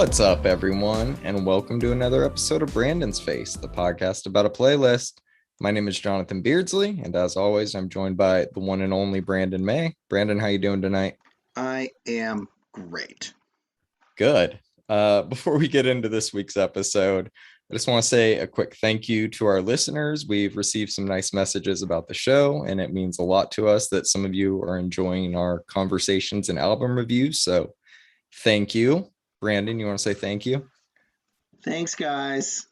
What's up, everyone, and welcome to another episode of Brandon's Face, the podcast about a playlist. My name is Jonathan Beardsley, and as always, I'm joined by the one and only Brandon May. Brandon, how you doing tonight? I am great. Good. Before we get into this week's episode, I just want to say a quick thank you to our listeners. We've received some nice messages about the show, and it means a lot to us that some of you are enjoying our conversations and album reviews. So thank you. Brandon, you want to say thank you? Thanks, guys.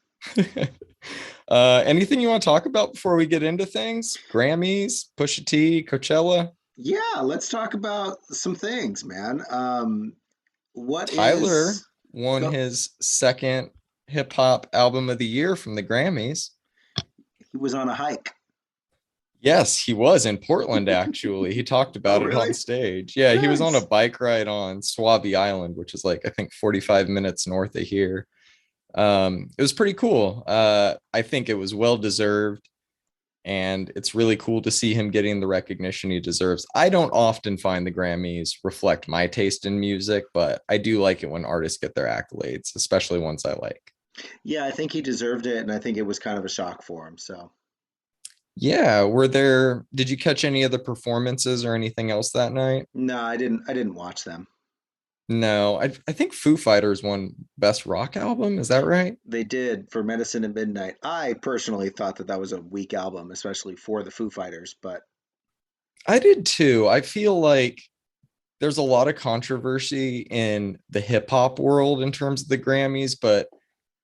Anything you want to talk about before we get into things? Grammys, Pusha T, Coachella? Yeah, let's talk about some things, man. What Tyler is won go? his second hip hop album of the year from the Grammys. He was on a hike. Yes, he was in Portland, actually. He talked Oh, about it on really? stage. Yeah, he was on a Nice. bike ride on Suave Island, which is like, I think 45 minutes north of here. It was pretty cool. I think it was well deserved, and it's really cool to see him getting the recognition he deserves. I don't often find the Grammys reflect my taste in music, but I do like it when artists get their accolades, especially ones I like. Yeah, I think he deserved it, and I think it was kind of a shock for him. So, Yeah, did you catch any of the performances or anything else that night? no, I didn't. I didn't watch them. No, I think Foo Fighters won Best Rock Album. Is that right? They did for Medicine at Midnight. I personally thought that was a weak album, especially for the Foo Fighters. But I did too. I feel like there's a lot of controversy in the hip hop world in terms of the Grammys, but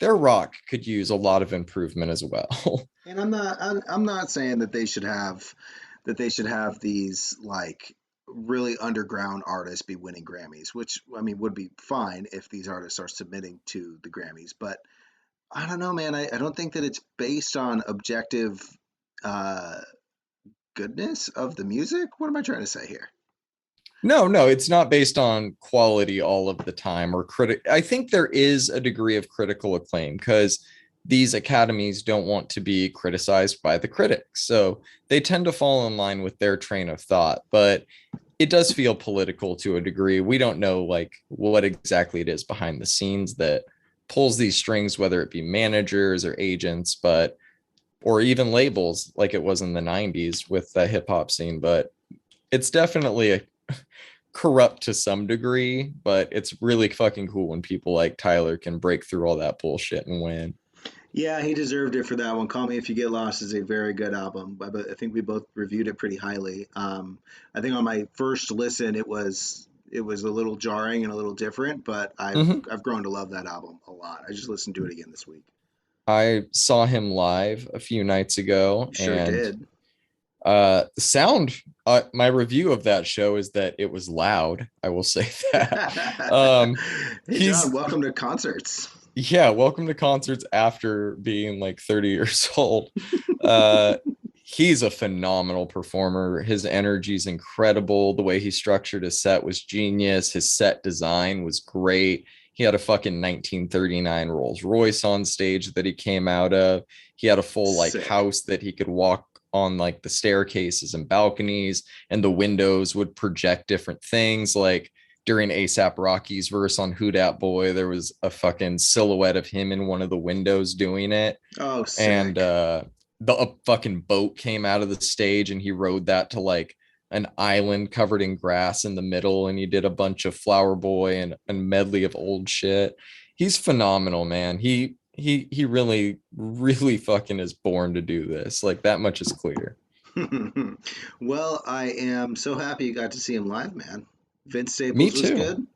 their rock could use a lot of improvement as well. and I'm not saying that they should have these like really underground artists be winning Grammys, which I mean would be fine if these artists are submitting to the Grammys. But I don't know, man. I don't think that it's based on objective uh, goodness of the music. What am I trying to say here? No, it's not based on quality all of the time or critic. I think there is a degree of critical acclaim because these academies don't want to be criticized by the critics. So they tend to fall in line with their train of thought, but it does feel political to a degree. We don't know like what exactly it is behind the scenes that pulls these strings, whether it be managers or agents, but or even labels like it was in the 90s with the hip hop scene. But it's definitely a corrupt to some degree, but it's really fucking cool when people like Tyler can break through all that bullshit and win. Yeah, he deserved it for that one. Call Me If You Get Lost is a very good album. I think we both reviewed it pretty highly. I think on my first listen, it was a little jarring and a little different, but I've Mm-hmm. I've grown to love that album a lot. I just listened to it again this week. I saw him live a few nights ago, You sure and did. the sound. My review of that show is that it was loud. I will say that. Hey John, He's welcome to concerts. Yeah, welcome to concerts after being like 30 years old. Uh, he's a phenomenal performer. His energy is incredible. The way he structured his set was genius. His set design was great. He had a fucking 1939 Rolls Royce on stage that he came out of. He had a full like Sick. house that he could walk on like the staircases and balconies, and the windows would project different things. Like during ASAP Rocky's verse on Who Dat Boy, there was a fucking silhouette of him in one of the windows doing it. Oh, And sick. the a fucking boat came out of the stage and he rode that to like an island covered in grass in the middle, and he did a bunch of Flower Boy and medley of old shit. He's phenomenal, man. He really fucking is born to do this. Like that much is clear. Well, I am so happy you got to see him live, man. Vince Me Staples was too. good.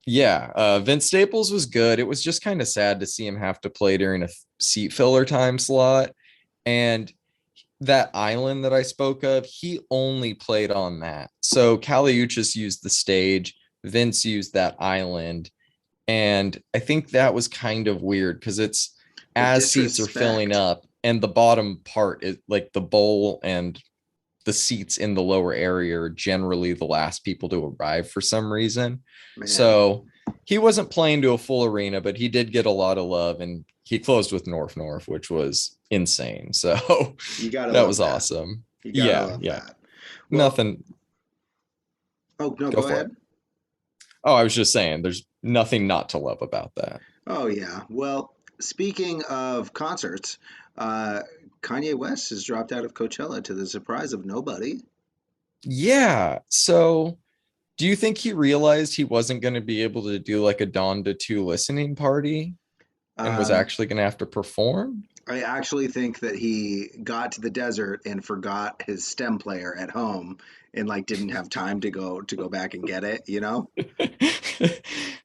Yeah, Vince Staples was good. It was just kind of sad to see him have to play during a seat filler time slot. And that island that I spoke of, he only played on that. So Caliuchis used the stage, Vince used that island. And I think that was kind of weird because it's The as seats are filling disrespect. up and the bottom part is like the bowl and the seats in the lower area are generally the last people to arrive for some reason. Man, So he wasn't playing to a full arena, but he did get a lot of love, and he closed with North North, which was insane. So you gotta that love was that. awesome. You gotta Yeah, love yeah. that. Well, Nothing. oh no, Go go for it. ahead. Oh, I was just saying there's Nothing not to love about that. Oh yeah. Well, speaking of concerts, uh, Kanye West has dropped out of Coachella to the surprise of nobody. Yeah. So do you think he realized he wasn't going to be able to do like a Dawn to 2 listening party and was Um, actually going to have to perform? I actually think that he got to the desert and forgot his stem player at home and like didn't have time to go back and get it, you know?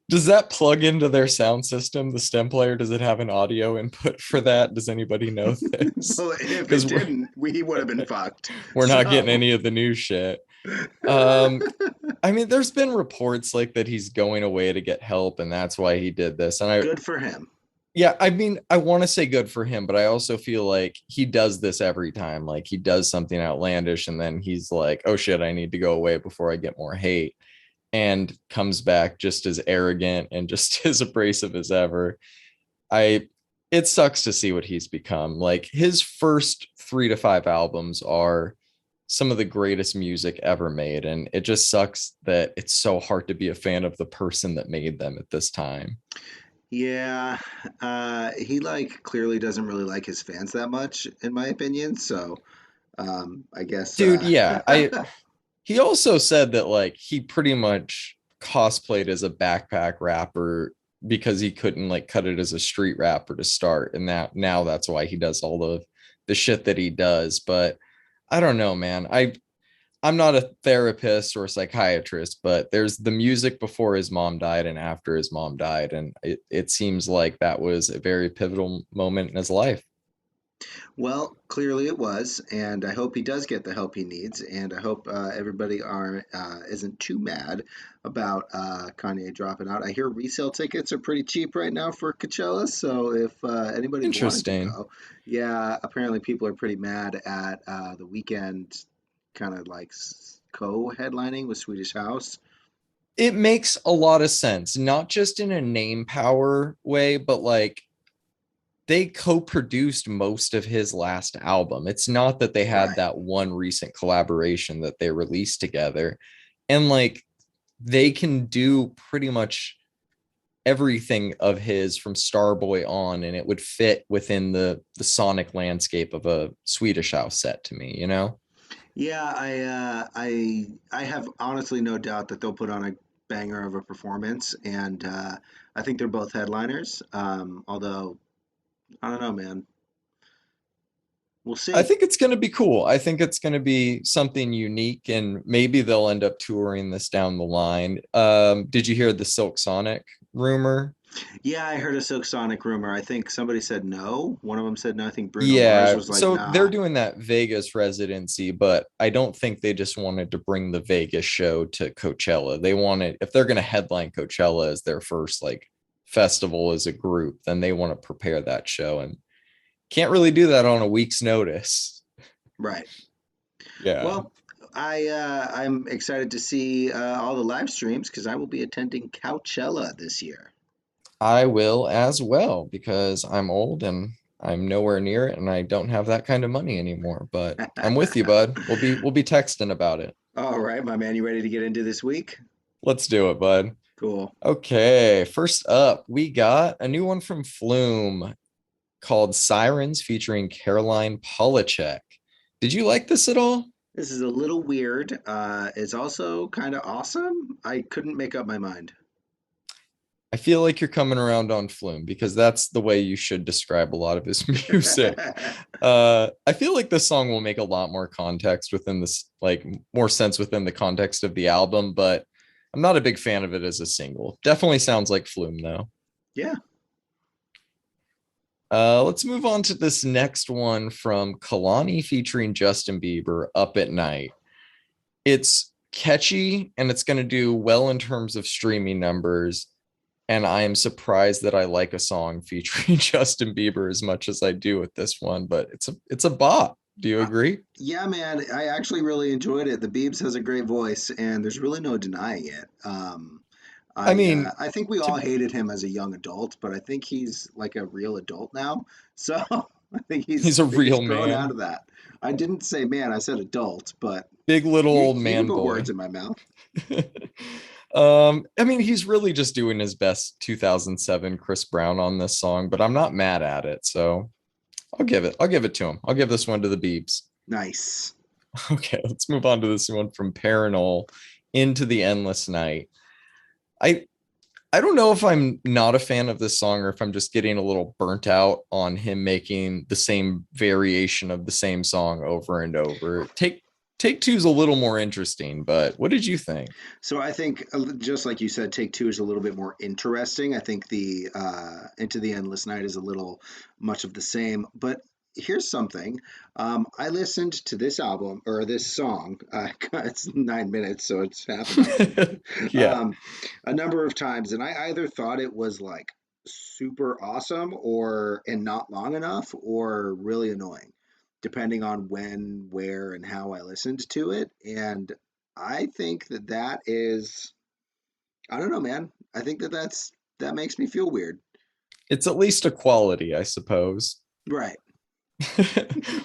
Does that plug into their sound system, the stem player? Does it have an audio input for that? Does anybody know this? Well, if it Because didn't, we would have been fucked. we're not getting So, any of the new shit. Um, I mean, there's been reports like that he's going away to get help, and that's why he did this. And good for him. yeah, I mean, I want to say good for him, but I also feel like he does this every time. Like he does something outlandish, and then he's like, "Oh shit, I need to go away before I get more hate," and comes back just as arrogant and just as abrasive as ever. I It sucks to see what he's become. Like his first 3 to 5 albums are some of the greatest music ever made, and it just sucks that it's so hard to be a fan of the person that made them at this time. Yeah, he like clearly doesn't really like his fans that much, in my opinion. So, I guess, Dude, yeah, I he also said that like he pretty much cosplayed as a backpack rapper because he couldn't like cut it as a street rapper to start, and that now that's why he does all the shit that he does. But I don't know, man. I'm not a therapist or a psychiatrist, but there's the music before his mom died and after his mom died, and it seems like that was a very pivotal moment in his life. well, clearly it was, and I hope he does get the help he needs, and I hope everybody are isn't too mad about Kanye dropping out. I hear resale tickets are pretty cheap right now for Coachella, so if anybody wanted to Interesting. go, yeah, apparently people are pretty mad at the weekend, kind of like co-headlining with Swedish House. It makes a lot of sense, not just in a name power way, but like they co-produced most of his last album. It's not that they had Right. that one recent collaboration that they released together. And like they can do pretty much everything of his from Starboy on, and it would fit within the sonic landscape of a Swedish House set to me, you know? Yeah, I have honestly no doubt that they'll put on a banger of a performance, and I think they're both headliners. Although I don't know, man, we'll I see. think it's going to be cool. I think it's going to be something unique, and maybe they'll end up touring this down the line. Did you hear the Silk Sonic rumor? Yeah, I heard a Silk Sonic rumor. I think somebody said no. One of them said no. I think Bruno Mars Yeah, was like, so they're nah. doing that Vegas residency, but I don't think they just wanted to bring the Vegas show to Coachella. They wanted, if they're going to headline Coachella as their first like festival as a group, then they want to prepare that show and can't really do that on a week's notice. Right. Yeah, Well, I'm excited to see all the live streams because I will be attending Coachella this year. I will as well because I'm old and I'm nowhere near it and I don't have that kind of money anymore, but I'm with you, bud. We'll be texting about it. All right, my man, you ready to get into this week? Let's do it, bud. Cool. Okay, first up, we got a new one from Flume called Sirens featuring Caroline Polachek. Did you like this at all? This is a little weird. It's also kind of awesome. I couldn't make up my mind. I feel like you're coming around on Flume because that's the way you should describe a lot of his music. I feel like this song will make a lot more context within this, like more sense within the context of the album, but I'm not a big fan of it as a single. Definitely sounds like Flume though. Yeah. Let's move on to this next one from Kalani featuring Justin Bieber, Up at Night. It's catchy and it's going to do well in terms of streaming numbers. And I am surprised that I like a song featuring Justin Bieber as much as I do with this one, but it's a bop. Do you Uh, agree? yeah, man. I actually really enjoyed it. The Biebs has a great voice, and there's really no denying it. I mean, I think we all to, hated him as a young adult, but I think he's like a real adult now. So he's a I think he's real grown out man, of that. I didn't say man, I said adult, but big little old you can man put words boy. in my mouth. I mean, he's really just doing his best 2007 Chris Brown on this song, but I'm not mad at it. So I'll give it to him. I'll give this one to the Beebs. Nice. Okay, let's move on to this one from Paranol into the Endless Night. I I don't know if I'm not a fan of this song or if I'm just getting a little burnt out on him making the same variation of the same song over and over. Take two's a little more interesting, but what did you think? So I think, just like you said, take two is a little bit more interesting. I think the Into the Endless Night is a little much of the same. But here's something. I listened to this album or this song. It's 9 minutes, so it's half an album. Yeah, um, a number of times, and I either thought it was like super awesome or and not long enough, or really annoying, depending on when, where, and how I listened to it. And I think that that is, I don't know, man. I think that that makes me feel weird. it's at least a quality, I suppose. Right.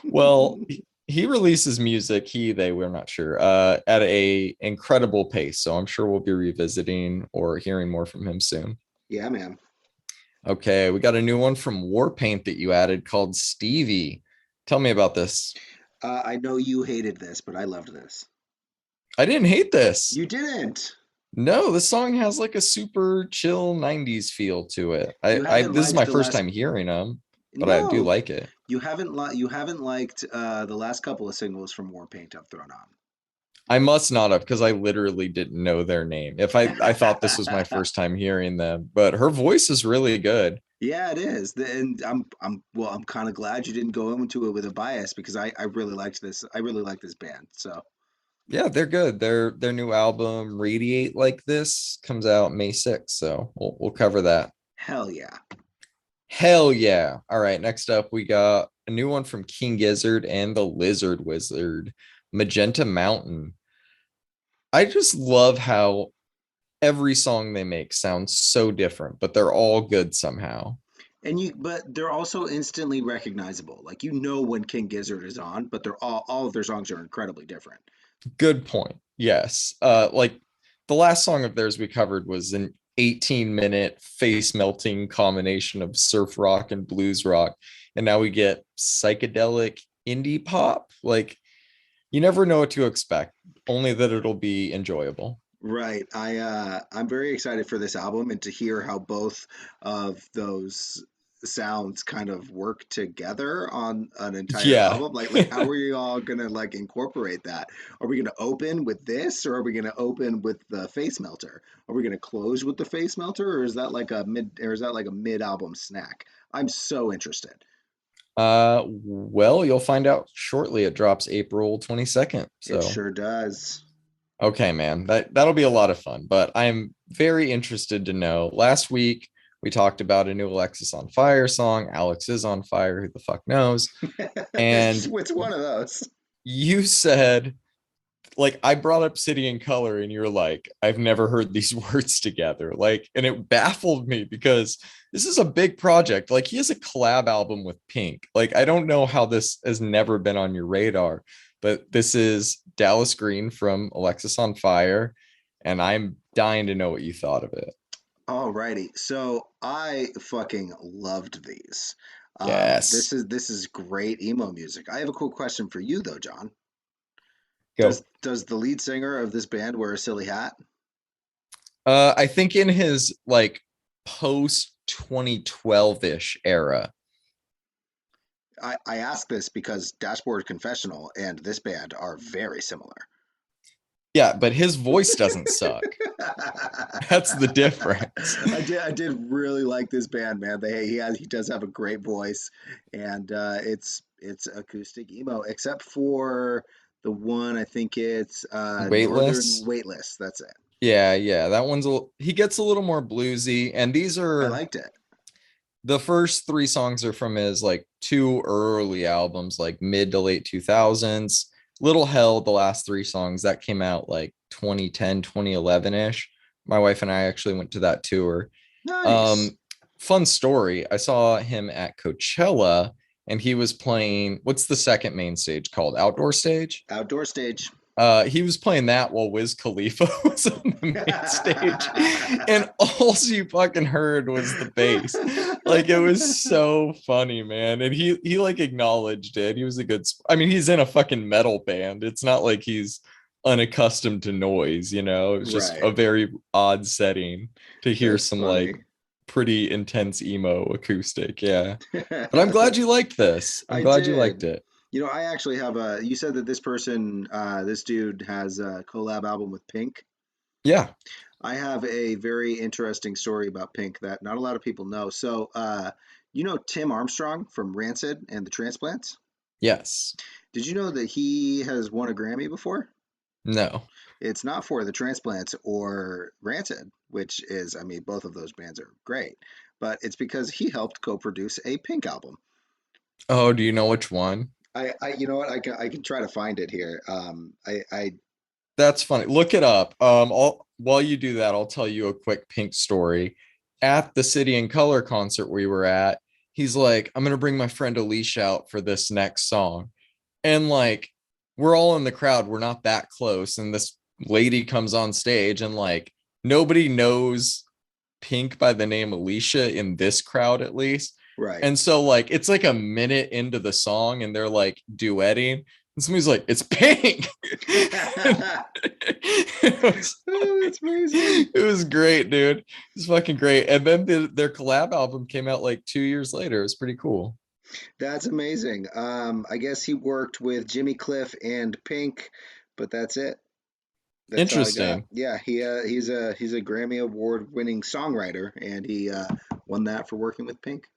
Well, he releases music, we're not sure, at a incredible pace. So I'm sure we'll be revisiting or hearing more from him soon. Yeah, man. Okay, we got a new one from Warpaint that you added called Stevie. Tell me about this. I know you hated this, but I loved this. I didn't hate this. You didn't. No, this song has like a super chill 90s feel to it. You I haven't this is liked my the first last. time hearing them, but I do No, like it. you haven't liked the last couple of singles from Warpaint I've thrown I must not have because I literally didn't know their name. If I thought this was my on. first time hearing them, but her voice is really good. Yeah, it is. And I'm kind of glad you didn't go into it with a bias because I really liked this. I really like this band. So Yeah, they're good. Their new album Radiate Like This comes out May 6th, so we'll cover that. hell yeah. Hell yeah. All right, next up we got a new one from King Gizzard and the Lizard Wizard, Magenta Mountain. I just love how every song they make sounds so different, but they're all good somehow. But they're also instantly recognizable. Like you know when King Gizzard is on, but they're all of their songs are incredibly different. Good point. Yes. Like the last song of theirs we covered was an 18-minute face melting combination of surf rock and blues rock. And now we get psychedelic indie pop. Like you never know what to expect, only that it'll be enjoyable. Right. I'm very excited for this album and to hear how both of those sounds kind of work together on an entire Yeah. album. Like how are you all gonna like incorporate that? Are we gonna open with this or are we gonna open with the face melter? Are we gonna close with the face melter or is that like a mid album snack? I'm so interested. Well, you'll find out shortly. It drops April 22nd. It So sure does. okay, man, that'll be a lot of fun. But I'm very interested to know. Last week we talked about a new Alexis on Fire song. Alex is on fire. Who the fuck knows? It's And it's one of those. you said, like, I brought up City and Color, and you're like, I've never heard these words together. Like, and it baffled me because this is a big project. Like, he has a collab album with Pink. Like, I don't know how this has never been on your radar, but this is Dallas Green from Alexis on Fire, and I'm dying to know what you thought of it. Alrighty, so I fucking loved these. Yes, This is great emo music. I have a cool question for you though, John. go. Does the lead singer of this band wear a silly hat? I think in his like post 2012-ish era. I ask this because Dashboard Confessional and this band are very similar. Yeah, but his voice doesn't suck. That's the difference. I did really like this band, man. He does have a great voice, and it's acoustic emo, except for the one I think it's Northern Weightless. Waitlist. That's it. Yeah, yeah. That one's he gets a little more bluesy. And these I are liked it. the first three songs are from his like two early albums, like mid to late 2000s. Little Hell, the last three songs that came out like 2010, 2011-ish. My wife and I actually went to that tour. Nice. Um, Fun story. I saw him at Coachella and he was playing, what's the second main stage called? Outdoor stage? Outdoor stage. He was playing that while Wiz Khalifa was on the main stage, and all you fucking heard was the bass. Like it was so funny, man. And he like acknowledged it. He was a good. I mean, he's in a fucking metal band. It's not like he's unaccustomed to noise. You know, it was just Right. a very odd setting to hear That's some funny. like pretty intense emo acoustic. Yeah, but I'm glad you That's liked this. I'm I glad you liked did. it. You know, I actually have a. You said that this person, this dude, has a collab album with Pink. Yeah. I have a very interesting story about Pink that not a lot of people know. So, you know Tim Armstrong from Rancid and the Transplants? Yes. Did you know that he has won a Grammy before? No. It's not for the Transplants or Rancid, which is, I mean, both of those bands are great, but it's because he helped co-produce a Pink album. Oh, do you know which one? You know what? I can try to find it here. That's funny. Look it up. While you do that, I'll tell you a quick Pink story. At the City and Color concert we were at, he's like, "I'm gonna bring my friend Alicia out for this next song," and like, we're all in the crowd. We're not that close, and this lady comes on stage, and like, nobody knows Pink by the name Alicia in this crowd, at least. Right. And so like it's like a minute into the song and they're like duetting. And somebody's like, "It's Pink." It was Oh, like, that's amazing. it was great, dude. It was fucking great. And then their collab album came out like 2 years later. It was pretty cool. That's amazing. I guess he worked with Jimmy Cliff and Pink, but that's it. That's all I got. Interesting. Yeah, he's a Grammy Award winning songwriter, and he won that for working with Pink.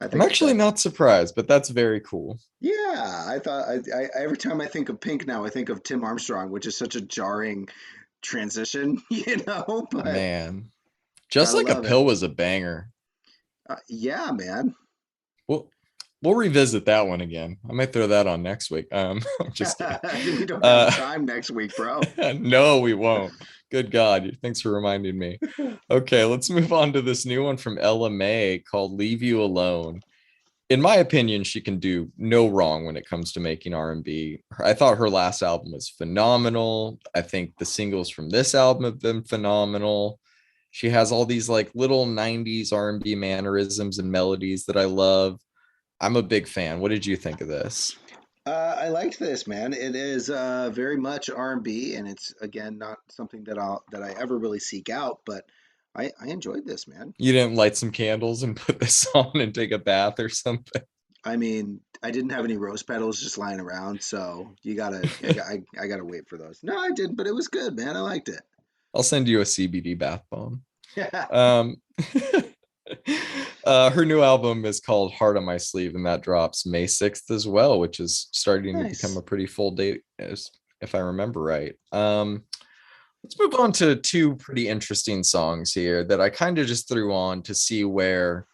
I I'm think that actually that's not surprised, but that's very cool. yeah. I thought every time I think of Pink now, I think of Tim Armstrong, which is such a jarring transition, you know. But Man. Just gotta Like a love it. Pill was a banger. Yeah, man. We'll we'll revisit that one again. I might throw that on next week. I'm just kidding. We don't have Uh, time next week, bro. no, we won't. Good God. Thanks for reminding me. Okay, let's move on to this new one from Ella May called Leave You Alone. In my opinion, she can do no wrong when it comes to making R&B. I thought her last album was phenomenal. I think the singles from this album have been phenomenal. She has all these like little 90s R&B mannerisms and melodies that I love. I'm a big fan. What did you think of this? I liked this, man. It is very much R&B, and it's again not something that I ever really seek out, but I enjoyed this, man. You didn't light some candles and put this on and take a bath or something? I mean, I didn't have any rose petals just lying around, so I gotta wait for those. No, I didn't, but it was good, man. I liked it. I'll send you a CBD bath bomb. Um, her new album is called Heart on My Sleeve, and that drops May 6th as well, which is starting to become Nice. a pretty full date, if I remember right. Let's move on to two pretty interesting songs here that I kind of just threw on to see where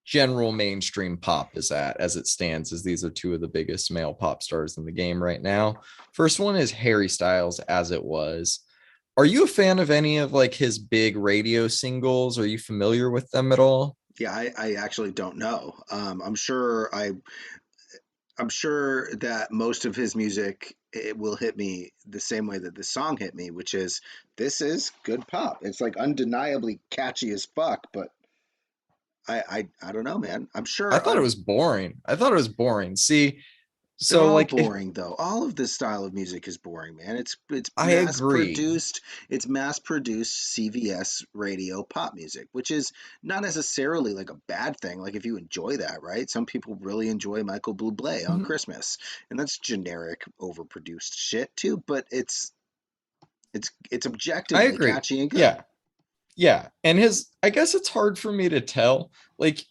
general mainstream pop is at as it stands, as these are two of the biggest male pop stars in the game right now. First one is Harry Styles, As It Was. Are you a fan of any of like his big radio singles? Are you familiar with them at all? Yeah, I actually don't know. I'm sure that most of his music it will hit me the same way that this song hit me, which is this is good pop. It's like undeniably catchy as fuck, but I don't know, man. I'm I sure thought it was boring. I thought it was boring. See, they're so all like if boring though. All of this style of music is boring, man. It's I mass agree. produced. It's mass produced CVS radio pop music, which is not necessarily like a bad thing. Like if you enjoy that, right? Some people really enjoy Michael Bublé on Mhm. Christmas, and that's generic, overproduced shit too. But it's I objectively agree. catchy and good. Yeah. Yeah. And his I guess it's hard for me to tell. Like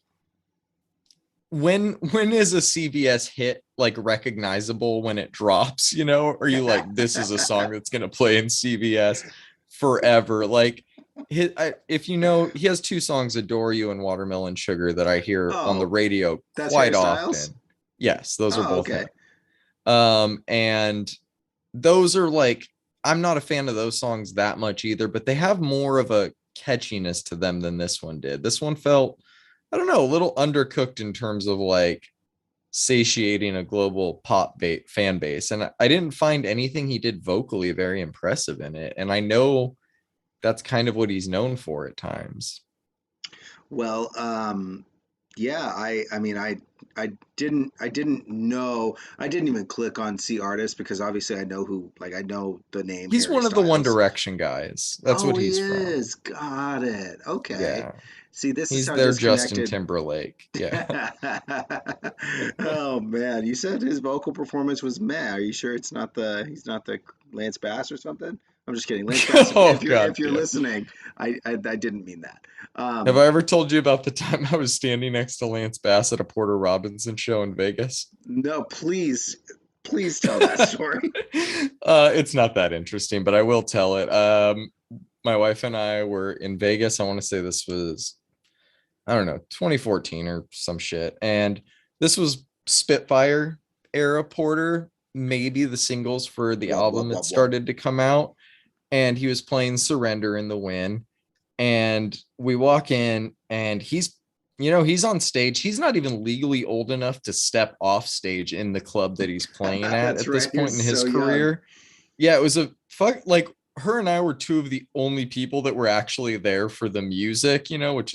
when is a CVS hit like recognizable when it drops, you know? Are you like, this is a song that's gonna play in CVS forever? Like if you know, he has two songs, Adore You and Watermelon Sugar, that I hear on the Oh, radio that's quite hairstyles. often. Yes, those are Oh, both him. okay. And those are like, I'm not a fan of those songs that much either, but they have more of a catchiness to them than this one did. This one felt, I don't know, a little undercooked in terms of like satiating a global fan base. And I didn't find anything he did vocally very impressive in it. And I know that's kind of what he's known for at times. Well, yeah, I mean, I didn't even click on see artist because obviously I know who, like, I know the name He's Harry one of the One Styles. Direction guys. That's Oh, what he he's from. is. Got it. Okay. Yeah. See, this is He's how their Justin disconnected. Timberlake. Yeah. Oh man, you said his vocal performance was meh. Are you sure he's not the Lance Bass or something? I'm just kidding. Lance Bass, Oh if god, you're yeah. listening, I didn't mean that. Have Um, I ever told you about the time I was standing next to Lance Bass at a Porter Robinson show in Vegas? no, please tell that story. It's not that interesting, but I will tell it. My wife and I were in Vegas. I want to say this was, I don't know, 2014 or some shit. And this was Spitfire era Porter, maybe the singles for the Wub wub album that wub wub. started to come out. And he was playing Surrender in the Wind. And we walk in and he's on stage. He's not even legally old enough to step off stage in the club that he's playing That's at this right. He point in was his so young. career. Yeah, it was a fuck, like her and I were two of the only people that were actually there for the music, which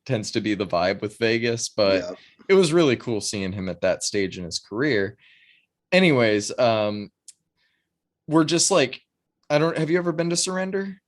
tends to be the vibe with Vegas, but Yeah. it was really cool seeing him at that stage in his career. Anyways, we're just like, I don't have you ever been to Surrender?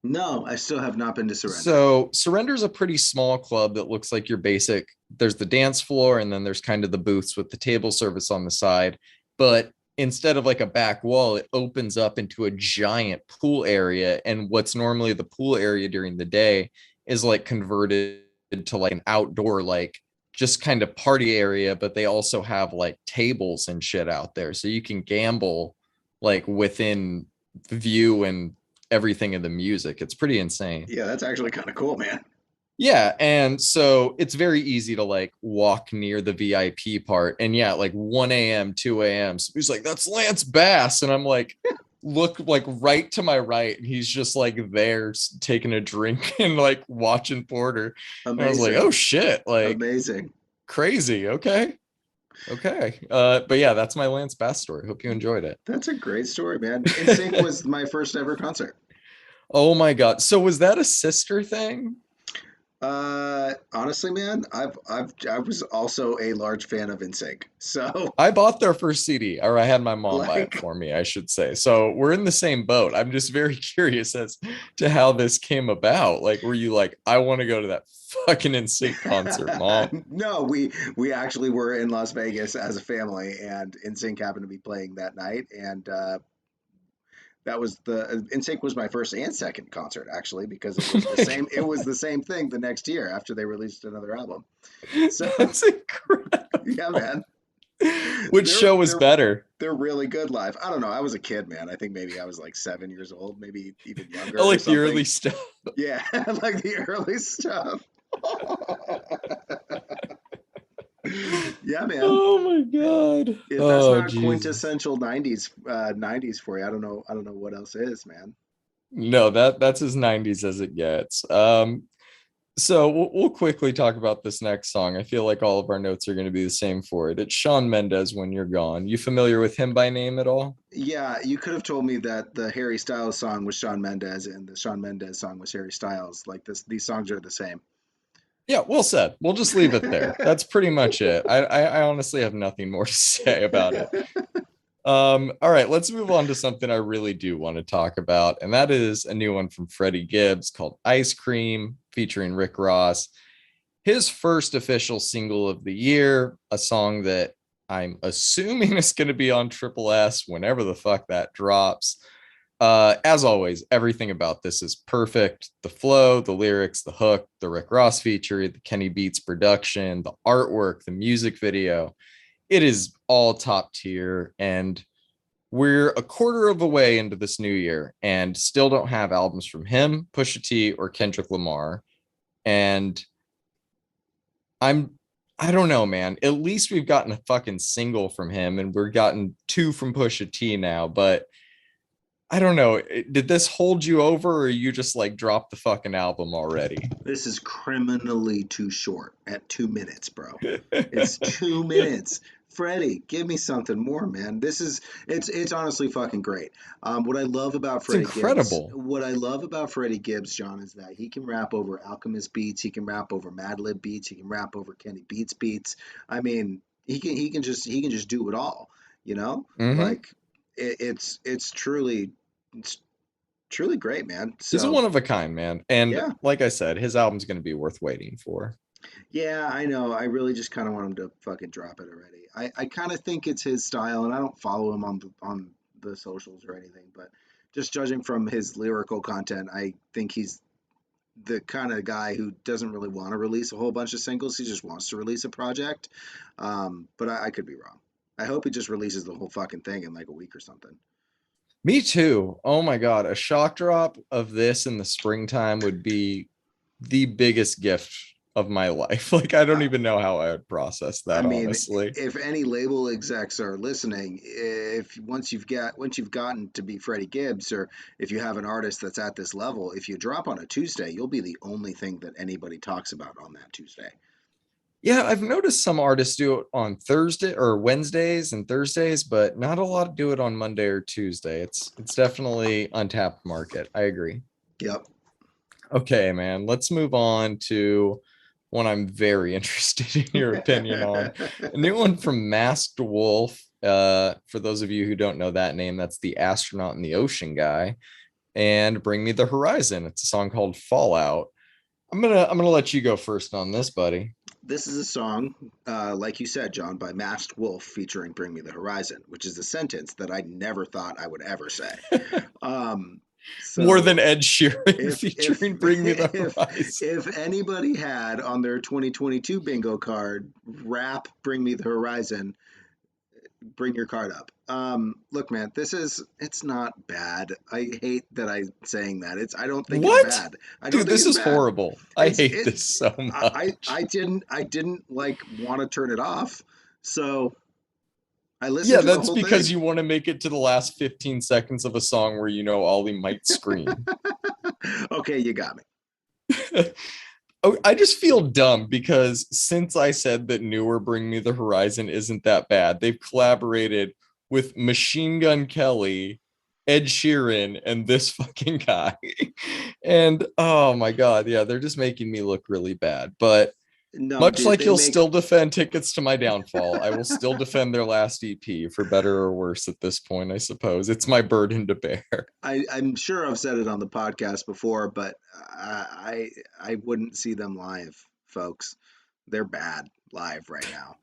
No, I still have not been to Surrender. So Surrender is a pretty small club that looks like your basic. There's the dance floor, and then there's kind of the booths with the table service on the side. But instead of like a back wall, it opens up into a giant pool area. And what's normally the pool area during the day is like converted to like an outdoor, like just kind of party area. But they also have like tables and shit out there. So you can gamble like within view and everything of the music. It's pretty insane. Yeah, that's actually kind of cool, man. Yeah, and so it's very easy to like walk near the VIP part. And yeah, like 1 a.m., 2 a.m. So he's like, that's Lance Bass. And I'm like, look like right to my right. And he's just like there taking a drink and like watching Porter. And I was like, oh Amazing. shit, like Amazing. crazy. Okay. Okay. But yeah, that's my Lance Bass story. Hope you enjoyed it. That's a great story, man. NSYNC was my first ever concert. Oh my God. So was that a sister thing? Honestly, man, I was also a large fan of NSYNC. So, I bought their first CD, or I had my mom buy it like, for me, I should say. So we're in the same boat. I'm just very curious as to how this came about. Like, were you like, I want to go to that fucking NSYNC concert, mom? no, we actually were in Las Vegas as a family, and NSYNC happened to be playing that night, and that was the NSYNC was my first and second concert actually because it was the same. It was the same thing the next year after they released another album. So That's yeah, incredible. man, Which they're show was they're better? they're really good live. I don't know. I was a kid, man. I think maybe I was like 7 years old, maybe even I younger or like the early something. stuff. Yeah, like the early stuff. Yeah, man. Oh my God. If that's Oh not Jesus. quintessential '90s for you, I don't know what else is, man. No, that's as 90s as it gets. So we'll quickly talk about this next song. I feel like all of our notes are going to be the same for it. It's Shawn Mendes, When You're Gone. You familiar with him by name at all? Yeah, you could have told me that the Harry Styles song was Shawn Mendes and the Shawn Mendes song was Harry Styles. Like these songs are the same. Yeah, well said. We'll just leave it there. That's pretty much it. I honestly have nothing more to say about it. All right, let's move on to something I really do want to talk about, and that is a new one from Freddie Gibbs called Ice Cream, featuring Rick Ross. His first official single of the year, a song that I'm assuming is going to be on Triple S whenever the fuck that drops. As always, everything about this is perfect. The flow, the lyrics, the hook, the Rick Ross feature, the Kenny Beats production, the artwork, the music video. It is all top tier. And we're a quarter of a way into this new year and still don't have albums from him, Pusha T, or Kendrick Lamar. And I'm I don't know, man. At least we've gotten a fucking single from him, and we're gotten two from Pusha T now. But I don't know. Did this hold you over, or you just like dropped the fucking album already? This is criminally too short at 2 minutes, bro. It's 2 minutes. Freddie, give me something more, man. It's honestly fucking great. What I love about It's Freddie Gibbs, incredible. John, is that he can rap over Alchemist beats, he can rap over Madlib beats, he can rap over Kenny Beats beats. I mean, he can just do it all, you know? Hmm. Like it's truly great, man. He's a So one of a kind, man. And yeah. like I said, his album's going to be worth waiting for. Yeah, I know. I really just kind of want him to fucking drop it already. I kind of think it's his style, and I don't follow him on the socials or anything, but just judging from his lyrical content, I think he's the kind of guy who doesn't really want to release a whole bunch of singles. He just wants to release a project. But I could be wrong. I hope he just releases the whole fucking thing in like a week or something. Me too. Oh my God. A shock drop of this in the springtime would be the biggest gift of my life. Like, I don't Uh, even know how I would process I that, mean, honestly. if any label execs are listening, if once you've gotten to be Freddie Gibbs, or if you have an artist that's at this level, if you drop on a Tuesday, you'll be the only thing that anybody talks about on that Tuesday. Yeah, I've noticed some artists do it on Thursday or Wednesdays and Thursdays, but not a lot do it on Monday or Tuesday. It's definitely untapped market. I agree. Yep. Okay, man, let's move on to one I'm very interested in your opinion on. A new one from Masked Wolf. For those of you who don't know that name, that's the astronaut in the ocean guy. And Bring Me the Horizon. It's a song called Fallout. I'm gonna let you go first on this, buddy. This is a song, like you said, John, by Masked Wolf featuring Bring Me the Horizon, which is a sentence that I never thought I would ever say. Um, More so than Ed Sheeran if featuring Bring Me the if Horizon. if anybody had on their 2022 bingo card rap Bring Me the Horizon, bring your card up. Look, man, it's not bad. I hate that I'm saying that. I don't think it's What? bad. I don't Dude, think this it's is bad. horrible. I It's hate it. this so much. I didn't like want to turn it off, so I listened Yeah, to the that's whole because thing. you want to make it to the last 15 seconds of a song where you know Ollie might scream. Okay, you got me. Oh, I just feel dumb because since I said that newer Bring Me the Horizon isn't that bad, they've collaborated with Machine Gun Kelly, Ed Sheeran, and this fucking guy. And oh my God, yeah, they're just making me look really bad. But No, much dude, like they you'll make. still defend Tickets to My Downfall, I will still defend their last EP for better or worse at this point, I suppose. It's my burden to bear. I'm sure I've said it on the podcast before, but I wouldn't see them live, folks. They're bad live right now.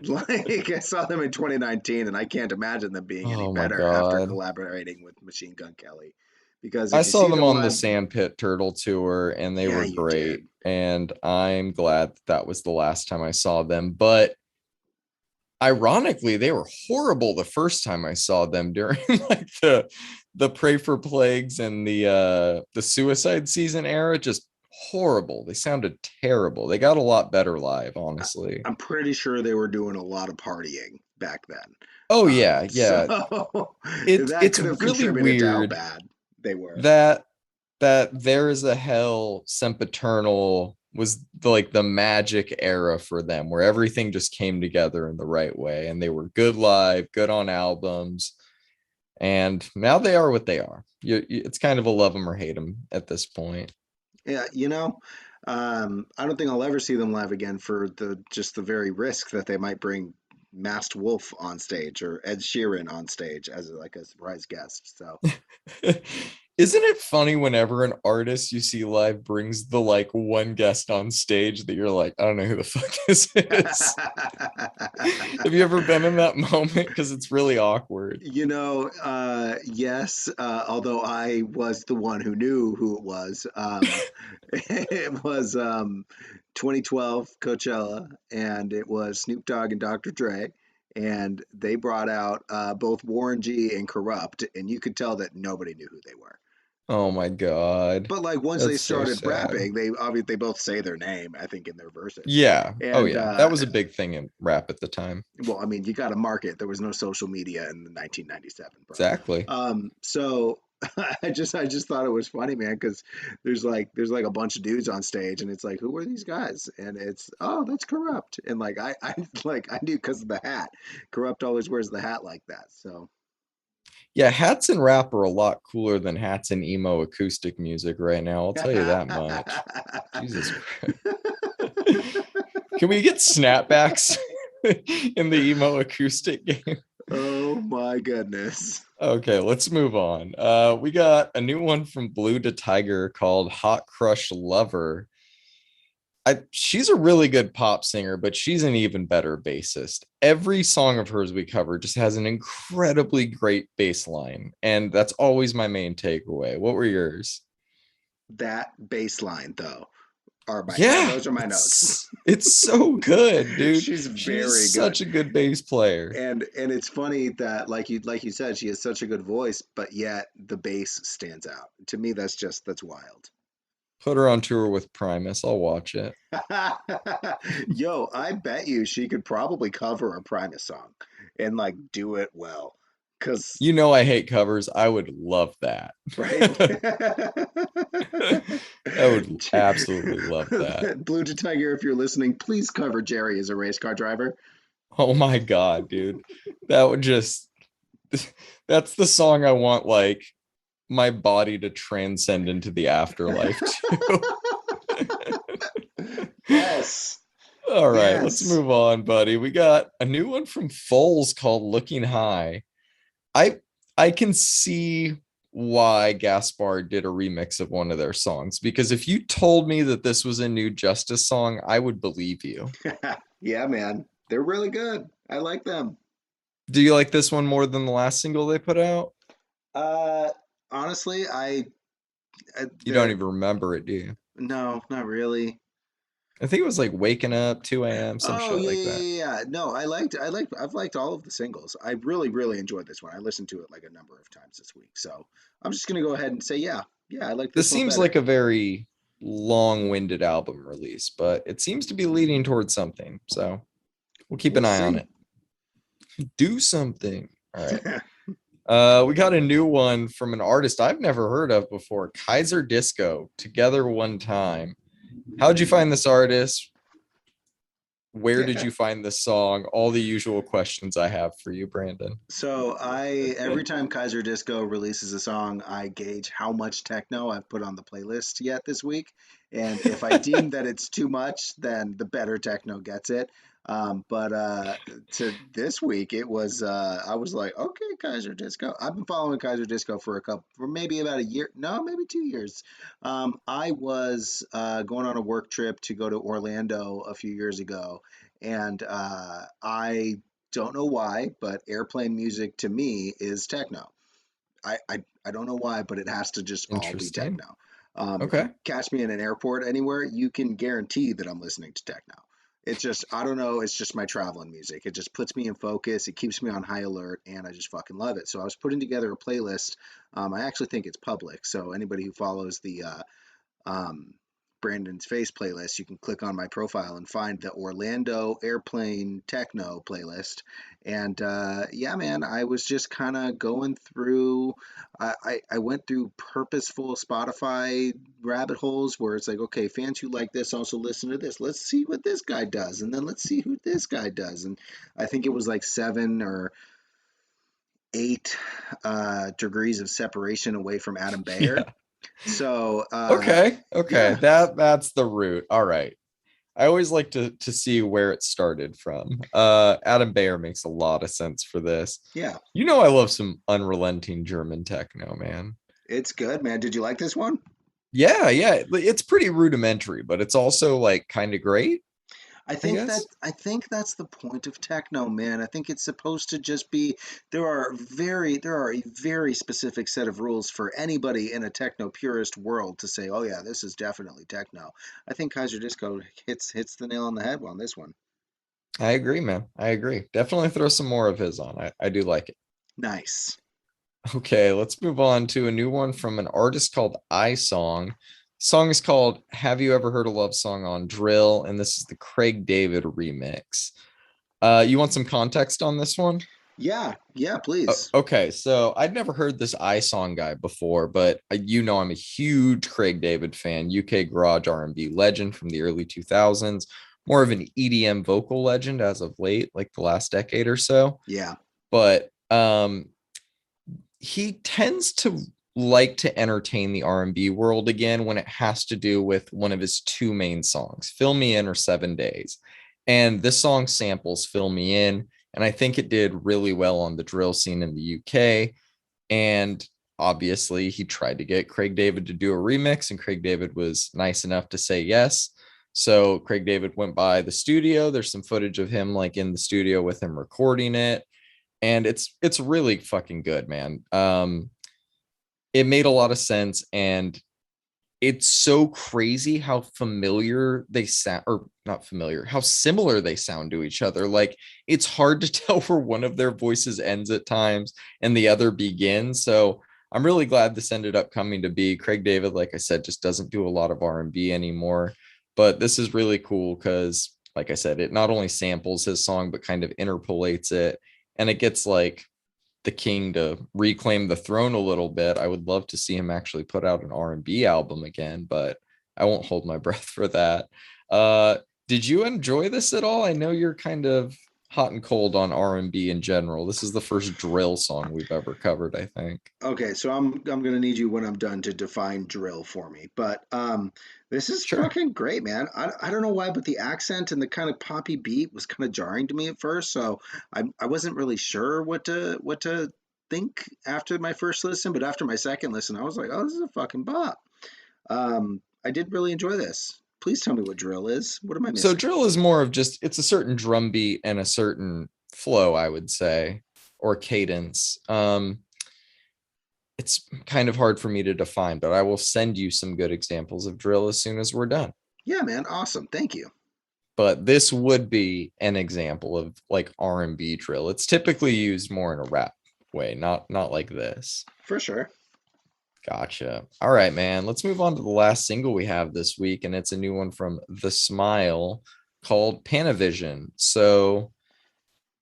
Like I saw them in 2019, and I can't imagine them being any Oh my better after God. collaborating with Machine Gun Kelly. Because I if you saw see them them on the live, Sandpit Turtle tour and they yeah, were you great. did. And I'm glad that was the last time I saw them. But ironically, they were horrible the first time I saw them during like the Pray for Plagues and the Suicide Season era. Just horrible. They sounded terrible. They got a lot better live, I, honestly. I'm pretty sure they were doing a lot of partying back then. Oh yeah, So yeah. that It's could have really contributed to how weird bad they were. that There Is a Hell Sempiternal was like the magic era for them where everything just came together in the right way and they were good live, good on albums, and now they are what they are. It's kind of a love them or hate them at this point. Yeah, I don't think I'll ever see them live again for the very risk that they might bring Masked Wolf on stage or Ed Sheeran on stage as like a surprise guest. So Isn't it funny whenever an artist you see live brings the like one guest on stage that you're like, I don't know who the fuck this is? Have you ever been in that moment? Because it's really awkward. Yes, although I was the one who knew who it was. It was 2012 Coachella, and it was Snoop Dogg and Dr. Dre, and they brought out both Warren G and Corrupt, and you could tell that nobody knew who they were. Oh my God. But like once they That's so started sad. rapping, they obviously they both say their name, I think, in their verses. Yeah. Oh And yeah. That was a big thing in rap at the time. well, I mean, you got to market. There was no social media in 1997, bro. Exactly. So I just thought it was funny, man, because there's like a bunch of dudes on stage, and it's like, who are these guys? And it's, oh, that's Corrupt, and like I knew because of the hat. Corrupt always wears the hat like that, so. Yeah, hats and rap are a lot cooler than hats and emo acoustic music right now. I'll tell you that much. Jesus Christ. Can we get snapbacks in the emo acoustic game? Oh my goodness. Okay, let's move on. We got a new one from Blue to Tiger called Hot Crush Lover. She's a really good pop singer, but she's an even better bassist. Every song of hers we cover just has an incredibly great bass line, and that's always my main takeaway. What were yours? That bass line, though, are my Yeah, those are my notes. it's so good, dude. She's She is very good. such a good bass player. And it's funny that, like you said, she has such a good voice, but yet the bass stands out. To me, that's wild. Put her on tour with Primus. I'll watch it. Yo, I bet you she could probably cover a Primus song and like do it well. Cause You know I hate covers. I would love that. right. I would absolutely love that. Blue to Tiger, if you're listening, please cover Jerry as a race car driver. Oh my god, dude. That would just that's the song I want like my body to transcend into the afterlife too. Yes. All right, let's Yes. move on, buddy. We got a new one from Foles called Looking High. I I can see why Gaspard did a remix of one of their songs because if you told me that this was a new Justice song, I would believe you. Yeah, man. They're really good. I like them. Do you like this one more than the last single they put out? Uh, honestly, You don't the even remember it, do you? no, not really. I think it was like Waking Up, 2 a.m., some Oh shit yeah, like yeah, that. yeah, yeah. No, I've liked all of the singles. I really, really enjoyed this one. I listened to it like a number of times this week. So I'm just gonna go ahead and say, yeah, yeah, I like This this one seems better. like a very long-winded album release, but it seems to be leading towards something. So we'll keep We'll an eye on see. it. Do something. All right. We got a new one from an artist I've never heard of before, Kaiser Disco, Together One Time. How'd you find this artist? Where did you find this song? All the usual questions I have for you, Brandon. So every time Kaiser Disco releases a song, I gauge how much techno I've put on the playlist yet this week. And if I deem that it's too much, then the better techno gets it. But to this week, it was I was like, okay, Kaiser Disco. I've been following Kaiser Disco for maybe about a year, no, maybe 2 years. I was going on a work trip to go to Orlando a few years ago, and I don't know why, but airplane music to me is techno. I don't know why, but it has to just all be Interesting. techno. If you Okay. catch me in an airport anywhere, you can guarantee that I'm listening to techno. It's just, I don't know, it's just my traveling music. It just puts me in focus, it keeps me on high alert, and I just fucking love it. So I was putting together a playlist. I actually think it's public, so anybody who follows the um, Brandon's Face playlist, you can click on my profile and find the Orlando Airplane Techno playlist. And yeah, man, I was just kind of going through. I went through purposeful Spotify rabbit holes where it's like, okay, fans who like this also listen to this. Let's see what this guy does, and then let's see who this guy does. And I think it was like 7 or 8 degrees of separation away from Adam Bayer. Yeah. So Okay. Okay. yeah, That's the root. All right. I always like to see where it started from. Adam Bayer makes a lot of sense for this. yeah, You know I love some unrelenting German techno, man. it's good, man. Did you like this one? Yeah, yeah. It's pretty rudimentary, but it's also like kind of great, I guess. I think that's the point of techno, man. I think it's supposed to just be there are a very specific set of rules for anybody in a techno purist world to say, "Oh yeah, this is definitely techno." I think Kaiser Disco hits the nail on the head on this one. I agree, man. I agree. Definitely throw some more of his on. I do like it. Nice. Okay, let's move on to a new one from an artist called I Song. Song is called Have You Ever Heard a Love Song on Drill? And this is the Craig David remix. You want some context on this one? Yeah, yeah, please. Okay, so I'd never heard this I Song guy before, but I'm a huge Craig David fan, UK garage R&B legend from the early 2000s, more of an EDM vocal legend as of late, like the last decade or so. Yeah. But he tends to like to entertain the R&B world again when it has to do with one of his two main songs, Fill Me In or 7 Days. And this song samples Fill Me In, and I think it did really well on the drill scene in the UK. And obviously, he tried to get Craig David to do a remix, and Craig David was nice enough to say yes. So Craig David went by the studio. There's some footage of him like in the studio with him recording it, and it's really fucking good, man. It made a lot of sense, and it's so crazy how familiar they sound, or not familiar, how similar they sound to each other. Like it's hard to tell where one of their voices ends at times and the other begins. So I'm really glad this ended up coming to be. Craig David, like I said, just doesn't do a lot of R&B anymore, but this is really cool because, like I said, it not only samples his song but kind of interpolates it, and it gets like the king to reclaim the throne a little bit. I would love to see him actually put out an R&B album again, but I won't hold my breath for that. Uh, did you enjoy this at all? I know you're kind of hot and cold on R&B in general. This is the first drill song we've ever covered, I think. Okay, so I'm gonna need you when I'm done to define drill for me. But this is Sure. fucking great, man. I don't know why, but the accent and the kind of poppy beat was kind of jarring to me at first, so I wasn't really sure what to think after my first listen. But after my second listen, I was like, oh, this is a fucking bop. I did really enjoy this. Please tell me what drill is. What am I So missing? drill is more of just it's a certain drum beat and a certain flow, I would say, or cadence. It's kind of hard for me to define, but I will send you some good examples of drill as soon as we're done. Yeah, man, awesome. Thank you. But this would be an example of like R&B drill. It's typically used more in a rap way, not like this. For sure. Gotcha. All right, man. Let's move on to the last single we have this week, and it's a new one from The Smile called Panavision. So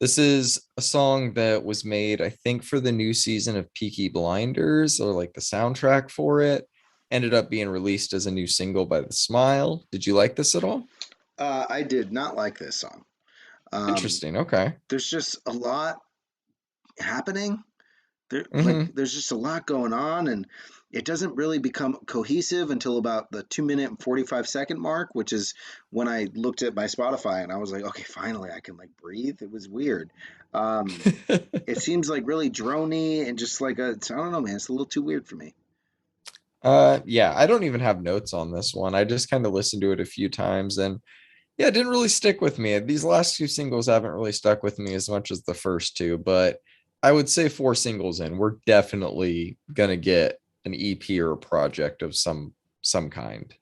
this is a song that was made, I think, for the new season of Peaky Blinders, or like the soundtrack for it. Ended up being released as a new single by The Smile. Did you like this at all? I did not like this song. Um, Interesting. Okay. there's just a lot happening. Hmm. There's just a lot going on, and it doesn't really become cohesive until about the 2 minute and 45 second mark, which is when I looked at my Spotify and I was like, okay, finally I can like breathe. It was weird. Um, it seems like really drony and just like I don't know, man. It's a little too weird for me. Yeah, I don't even have notes on this one. I just kind of listened to it a few times, and yeah, it didn't really stick with me. These last two singles haven't really stuck with me as much as the first two, but I would say four singles in, we're definitely gonna get an EP or a project of some kind.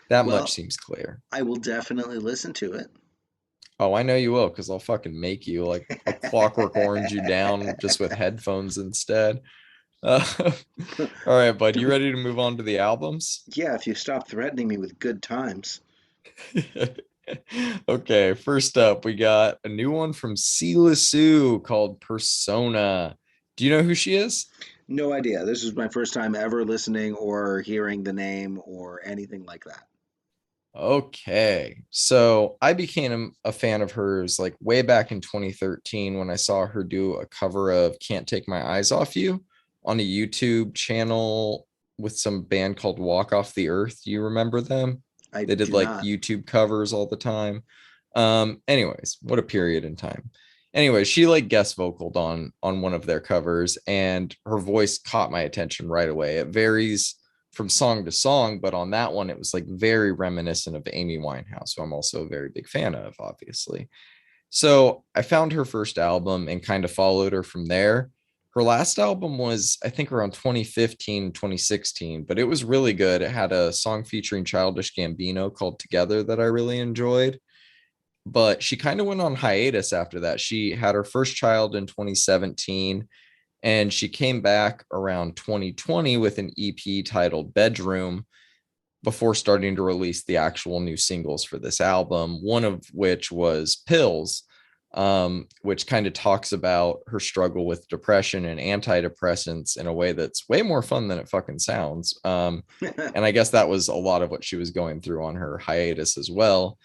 That much Well, seems clear. I will definitely listen to it. Oh, I know you will, because I'll fucking make you like I'll clockwork orange you down just with headphones instead. Uh, all right, bud, you ready to move on to the albums? Yeah, if you stop threatening me with good times. Okay, first up, we got a new one from Sela Sue called Persona. Do you know who she is? No idea. This is my first time ever listening or hearing the name or anything like that. Okay, so I became a fan of hers like way back in 2013 when I saw her do a cover of Can't Take My Eyes Off You on a YouTube channel with some band called Walk Off the Earth. Do you remember them? I They did do like not. YouTube covers all the time. Anyways, what a period in time. Anyway, she like guest vocaled on one of their covers, and her voice caught my attention right away. It varies from song to song, but on that one, it was like very reminiscent of Amy Winehouse, who I'm also a very big fan of, obviously. So I found her first album and kind of followed her from there. Her last album was, I think, around 2015, 2016, but it was really good. It had a song featuring Childish Gambino called Together that I really enjoyed. But she kind of went on hiatus after that. She had her first child in 2017, and she came back around 2020 with an EP titled Bedroom before starting to release the actual new singles for this album, one of which was Pills. which kind of talks about her struggle with depression and antidepressants in a way that's way more fun than it fucking sounds. And I guess that was a lot of what she was going through on her hiatus as well.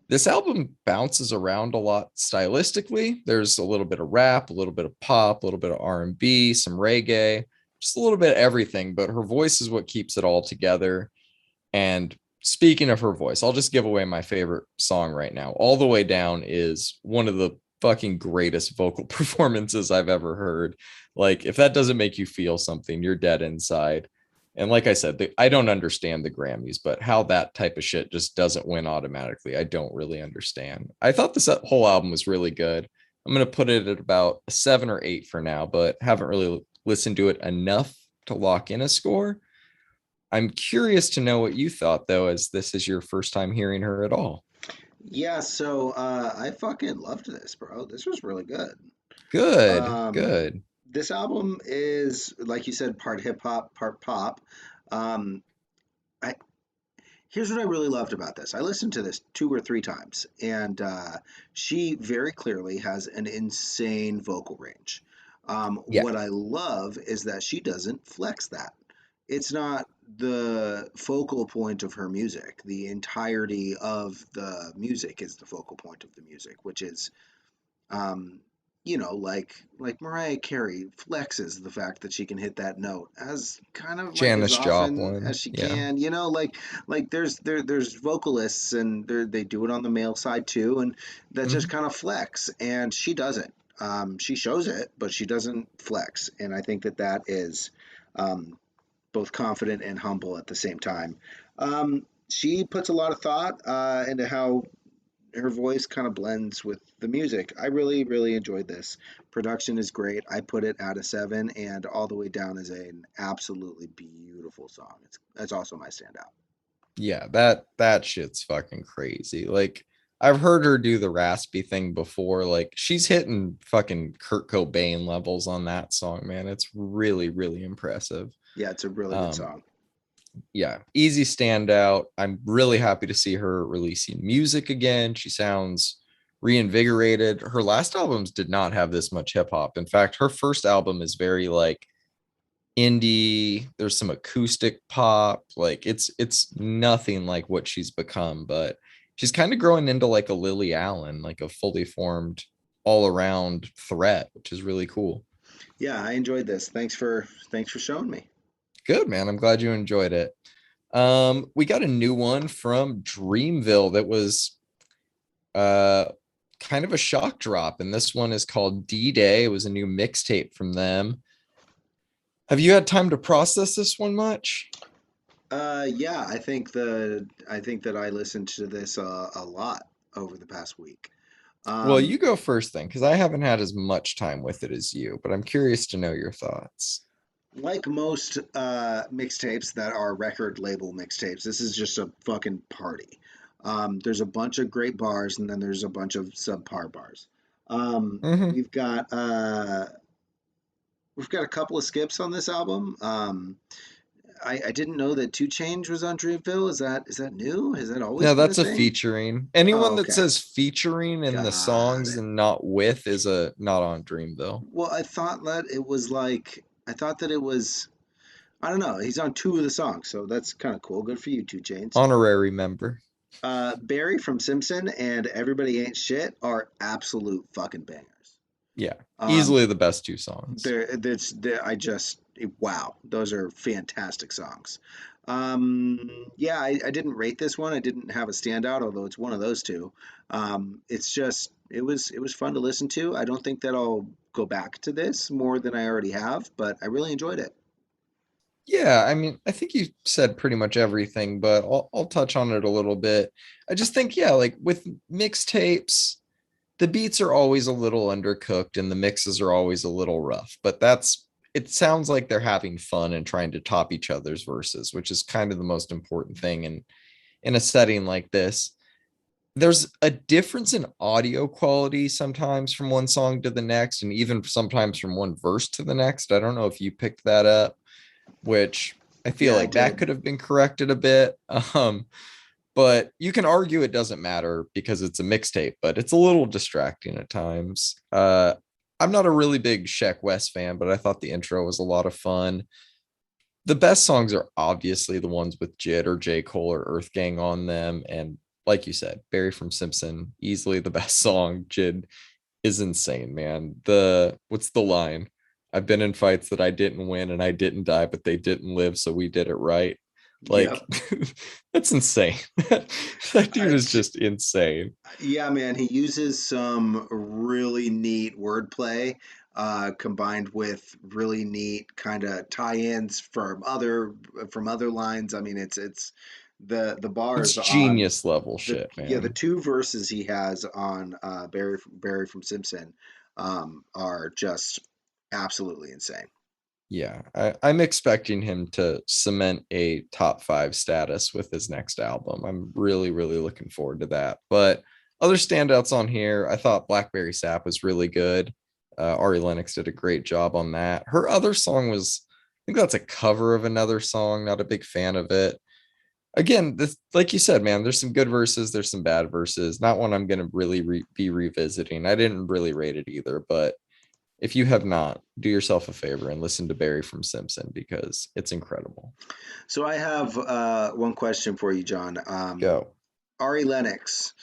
This album bounces around a lot stylistically. There's a little bit of rap, a little bit of pop, a little bit of R&B, some reggae, just a little bit of everything, but her voice is what keeps it all together. And speaking of her voice, I'll just give away my favorite song right now. All the Way Down is one of the fucking greatest vocal performances I've ever heard. Like, if that doesn't make you feel something, you're dead inside. And like I said, I don't understand the Grammys, but how that type of shit just doesn't win automatically, I don't really understand. I thought this whole album was really good. I'm going to put it at about a 7 or 8 for now, but haven't really listened to it enough to lock in a score. I'm curious to know what you thought, though, as this is your first time hearing her at all. Yeah, so I fucking loved this, bro. This was really good. Good, Um, good. this album is, like you said, part hip hop, part pop. Um, I Here's what I really loved about this. I listened to this 2 or 3 times, and she very clearly has an insane vocal range. Yeah, What I love is that she doesn't flex that. It's not the focal point of her music. The entirety of the music is the focal point of the music, which is um, like Mariah Carey flexes the fact that she can hit that note as kind of like as Janis often as Joplin. she Yeah. can. Like there's vocalists and they do it on the male side too, and that just Mhm. kind of flex, and she doesn't. She shows it, but she doesn't flex, and I think that that is um, both confident and humble at the same time. She puts a lot of thought into how her voice kind of blends with the music. I really, really enjoyed this. Production is great. I put it at a 7, and All the Way Down is an absolutely beautiful song. It's also my standout. Yeah, that shit's fucking crazy. Like, I've heard her do the raspy thing before. Like, she's hitting fucking Kurt Cobain levels on that song, man. It's really, really impressive. Yeah, it's a really good Um, song. yeah, easy standout. I'm really happy to see her releasing music again. She sounds reinvigorated. Her last albums did not have this much hip hop. In fact, her first album is very like indie. There's some acoustic pop. Like, it's nothing like what she's become, but she's kind of growing into like a Lily Allen, like a fully formed all around threat, which is really cool. Yeah, I enjoyed this. Thanks for showing me. Good, man. I'm glad you enjoyed it. We got a new one from Dreamville that was uh kind of a shock drop, and this one is called D-Day. It was a new mixtape from them. Have you had time to process this one much? Yeah, I think that I listened to this a lot over the past week. Well, Um, you go first then, because I haven't had as much time with it as you, but I'm curious to know your thoughts. like most mixtapes that are record label mixtapes, this is just a fucking party. There's a bunch of great bars, and then there's a bunch of subpar bars. Um, Hmm. we've got uh, we've got a couple of skips on this album. I didn't know that Two Change was on Dreamville. Is that new? Has that always No, been a that's a thing? featuring. Oh, Anyone that okay, says featuring in the got songs it. and not with is a not on Dreamville. Well, I thought that it was. I don't know. He's on 2 of the songs, so that's kind of cool. Good for you, Two Chains. Honorary member. Barry from Simpson and Everybody Ain't Shit are absolute fucking bangers. Yeah, Um, easily the best two songs. I just wow, those are fantastic songs. Yeah, I didn't rate this one. I didn't have a standout, although it's one of those two. It's just it was fun to listen to. I don't think that I'll go back to this more than I already have, but I really enjoyed it. Yeah, I mean, I think you said pretty much everything, but I'll touch on it a little bit. I just think, yeah, like with mixtapes, the beats are always a little undercooked and the mixes are always a little rough, but it sounds like they're having fun and trying to top each other's verses, which is kind of the most important thing in a setting like this. There's a difference in audio quality sometimes from one song to the next, and even sometimes from one verse to the next. I don't know if you picked that up, which I feel Yeah, I like that did. could have been corrected a bit. but you can argue it doesn't matter because it's a mixtape, but it's a little distracting at times. I'm not a really big Sheck West fan, but I thought the intro was a lot of fun. The best songs are obviously the ones with Jid or J. Cole or Earth Gang on them. And like you said, Barry from Simpson, easily the best song. Jid is insane, man. What's the line? I've been in fights that I didn't win and I didn't die, but they didn't live, so we did it right. Like, Yep. that's insane. That dude is It's, just insane. yeah, man, he uses some really neat wordplay, combined with really neat kind of tie-ins from other lines. I mean, it's the It's bars on genius level the shit, yeah the man. two verses he has on Barry from Simpson are just absolutely insane. Yeah, I'm expecting him to cement a top five status with his next album. I'm really, really looking forward to that. But other standouts on here, I thought Blackberry Sap was really good. Ari Lennox did a great job on that. Her other song was, I think that's a cover of another song. Not a big fan of it. Again, this, like you said, man, there's some good verses, there's some bad verses. Not one I'm gonna really be revisiting. I didn't really rate it either, but if you have not, do yourself a favor and listen to Barry from Simpson because it's incredible. So I have one question for you, John. Go. Ari Lennox,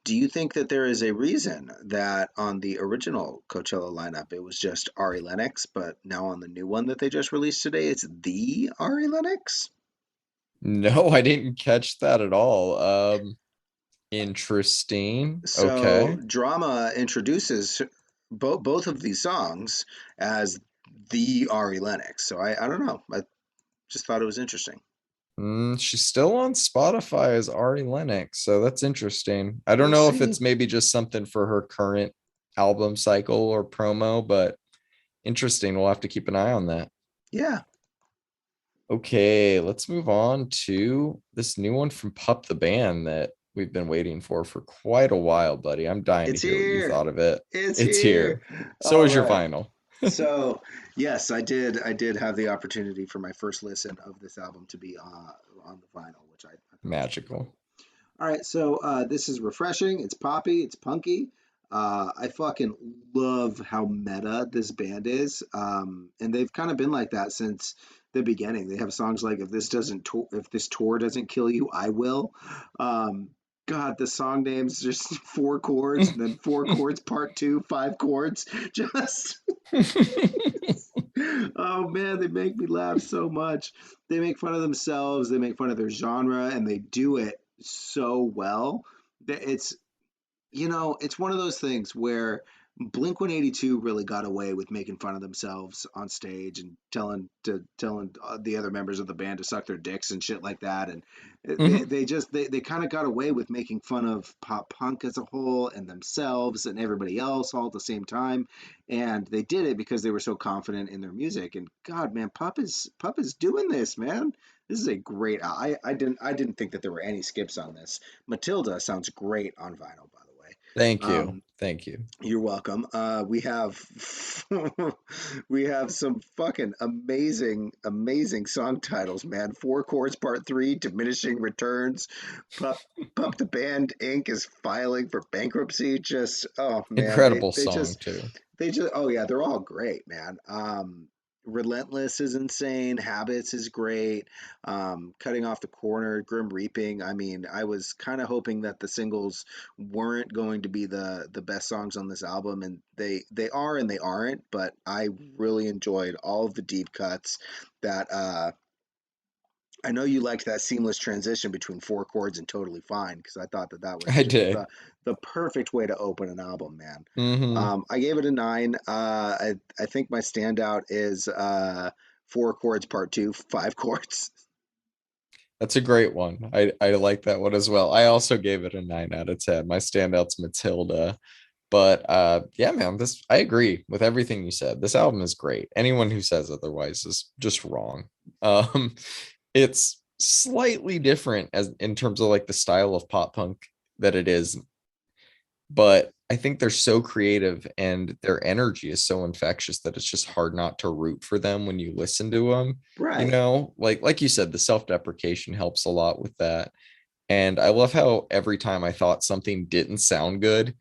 do you think that there is a reason that on the original Coachella lineup it was just Ari Lennox, but now on the new one that they just released today, it's the Ari Lennox? No, I didn't catch that at all. Interesting. So Okay. Drama introduces both of these songs as the Ari Lennox. So I don't know. I just thought it was interesting. She's still on Spotify as Ari Lennox, so that's interesting. I don't We'll know if see. it's maybe just something for her current album cycle or promo, but interesting. We'll have to keep an eye on that. Yeah, Okay, let's move on to this new one from Pup the Band that we've been waiting for quite a while, buddy. I'm dying to it's hear what you here. thought of it. It's It's here. here. So All is your right. vinyl. So, yes, I did. I did have the opportunity for my first listen of this album to be on the vinyl, which I thought was pretty cool. Magical. All right, so this is refreshing. It's poppy. It's punky. I fucking love how meta this band is, and they've kind of been like that since the beginning. They have songs like "If this tour doesn't kill you, I will." Um, God, the song names just four chords and then four chords, part two, five chords. Just oh man, they make me laugh so much. They make fun of themselves, they make fun of their genre, and they do it so well that it's one of those things where Blink 182 really got away with making fun of themselves on stage and telling the other members of the band to suck their dicks and shit like that. And Mhm. they kind of got away with making fun of pop punk as a whole and themselves and everybody else all at the same time. And they did it because they were so confident in their music. And God, man, Pup is doing this, man. This is a great. I didn't think that there were any skips on this. Matilda sounds great on vinyl, by the way. Thank you. Um, Thank you. you're welcome. We have we have some fucking amazing song titles, man. Four Chords Part Three, Diminishing Returns, Pup Pup the Band Inc. is filing for bankruptcy. Just oh man, Incredible song too. oh yeah, they're all great, man. Relentless is insane. Habits is great. Cutting off the corner, Grim Reaping. I mean, I was kind of hoping that the singles weren't going to be the best songs on this album, and they are and they aren't. But I really enjoyed all of the deep cuts. That I know you liked that seamless transition between four chords and Totally Fine because I thought that that was I just did. the perfect way to open an album, man. Hmm. I gave it a 9. I think my standout is four chords part two, five chords. That's a great one. I like that one as well. I also gave it a 9 out of 10. My standout's Matilda. But yeah, man, this I agree with everything you said. This album is great. Anyone who says otherwise is just wrong. Um, it's slightly different as in terms of like the style of pop punk that it is, but I think they're so creative and their energy is so infectious that it's just hard not to root for them when you listen to them. You Right. know, like you said, the self-deprecation helps a lot with that. And I love how every time I thought something didn't sound good,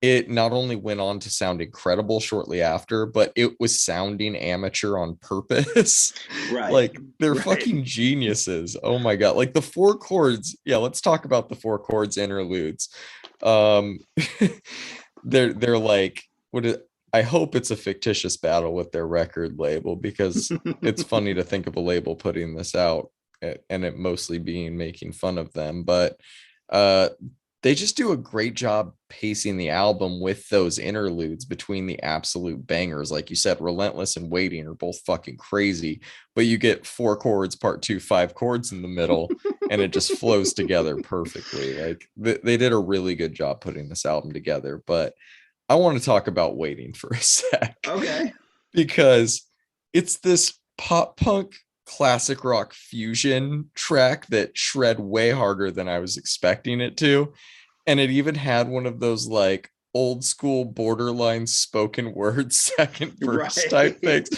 it not only went on to sound incredible shortly after, but it was sounding amateur on purpose. Right. Like they're Right. fucking geniuses. Oh my god. Like the four chords. Yeah, let's talk about the four chords interludes. Um they're like I hope it's a fictitious battle with their record label because it's funny to think of a label putting this out and it mostly being making fun of them, but uh they just do a great job pacing the album with those interludes between the absolute bangers. Like you said, Relentless and Waiting are both fucking crazy, but you get four chords, part two, five chords in the middle, and it just flows together perfectly. Like they did a really good job putting this album together. But I want to talk about Waiting for a sec Okay. because it's this pop punk classic rock fusion track that shred way harder than I was expecting it to. And it even had one of those like old school borderline spoken word second verse type Right. things.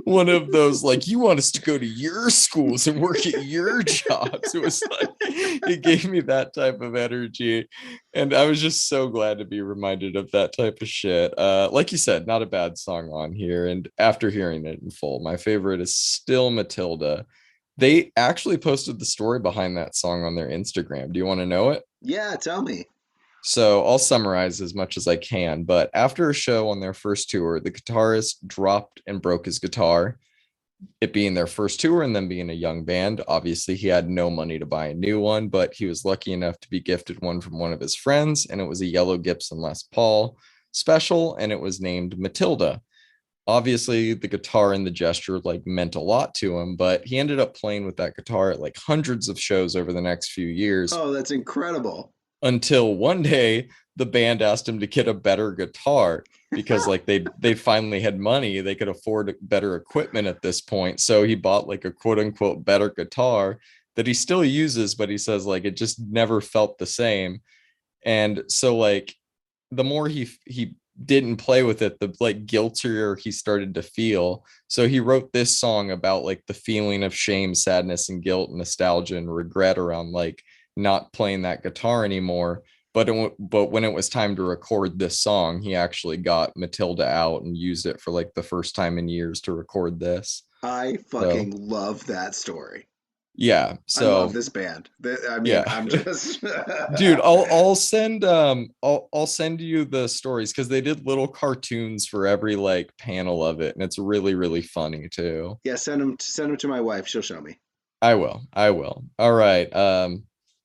One of those like you want us to go to your schools and work at your jobs. It was like it gave me that type of energy. And I was just so glad to be reminded of that type of shit. Like you said, not a bad song on here. And after hearing it in full, my favorite is still Matilda. They actually posted the story behind that song on their Instagram. Do you want to know it? Yeah, tell me. So I'll summarize as much as I can. But after a show on their first tour, the guitarist dropped and broke his guitar. It being their first tour and them being a young band, obviously he had no money to buy a new one, but he was lucky enough to be gifted one from one of his friends, and it was a yellow Gibson Les Paul special, and it was named Matilda. Obviously, the guitar and the gesture like meant a lot to him, but he ended up playing with that guitar at like hundreds of shows over the next few years Oh, that's incredible. until one day the band asked him to get a better guitar because like they finally had money, they could afford better equipment at this point, so he bought like a quote unquote better guitar that he still uses, but he says like it just never felt the same. And so like the more he didn't play with it, the like guiltier he started to feel. So he wrote this song about like the feeling of shame, sadness, and guilt, nostalgia, and regret around like not playing that guitar anymore. But when it was time to record this song, he actually got Matilda out and used it for like the first time in years to record this. I So fucking love that story. yeah, I love so this band. I mean, yeah. I'm just Dude, I'll send you the stories because they did little cartoons for every like panel of it, and it's really really funny too. yeah, send them to my wife. She'll show me. I will. All right.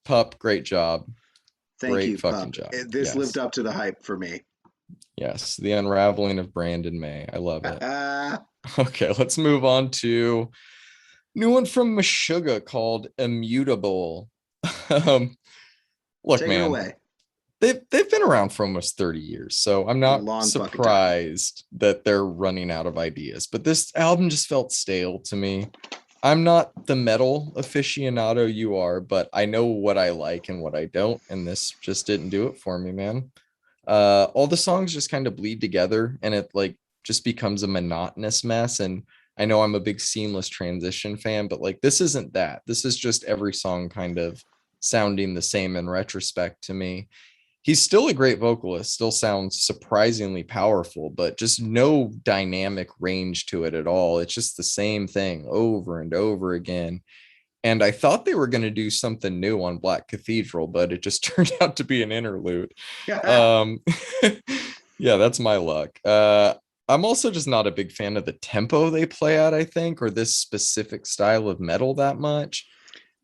Pup, great job. Thank Great you, fucking pup. job. This lived Yes. up to the hype for me. Yes. The unraveling of Brandon May. I love it. Okay, let's move on to new one from Meshuggah called Immutable. um, look, Take it man, away. they've been around for almost 30 years, so I'm not Long fucking time. surprised that they're running out of ideas, but this album just felt stale to me. I'm not the metal aficionado you are, but I know what I like and what I don't, and this just didn't do it for me, man. All the songs just kind of bleed together and it like just becomes a monotonous mess. And I know I'm a big seamless transition fan, but like this isn't that. This is just every song kind of sounding the same in retrospect to me. He's still a great vocalist, still sounds surprisingly powerful, but just no dynamic range to it at all. It's just the same thing over and over again. And I thought they were going to do something new on Black Cathedral, but it just turned out to be an interlude. Um, yeah, that's my luck. I'm also just not a big fan of the tempo they play at, I think, or this specific style of metal that much.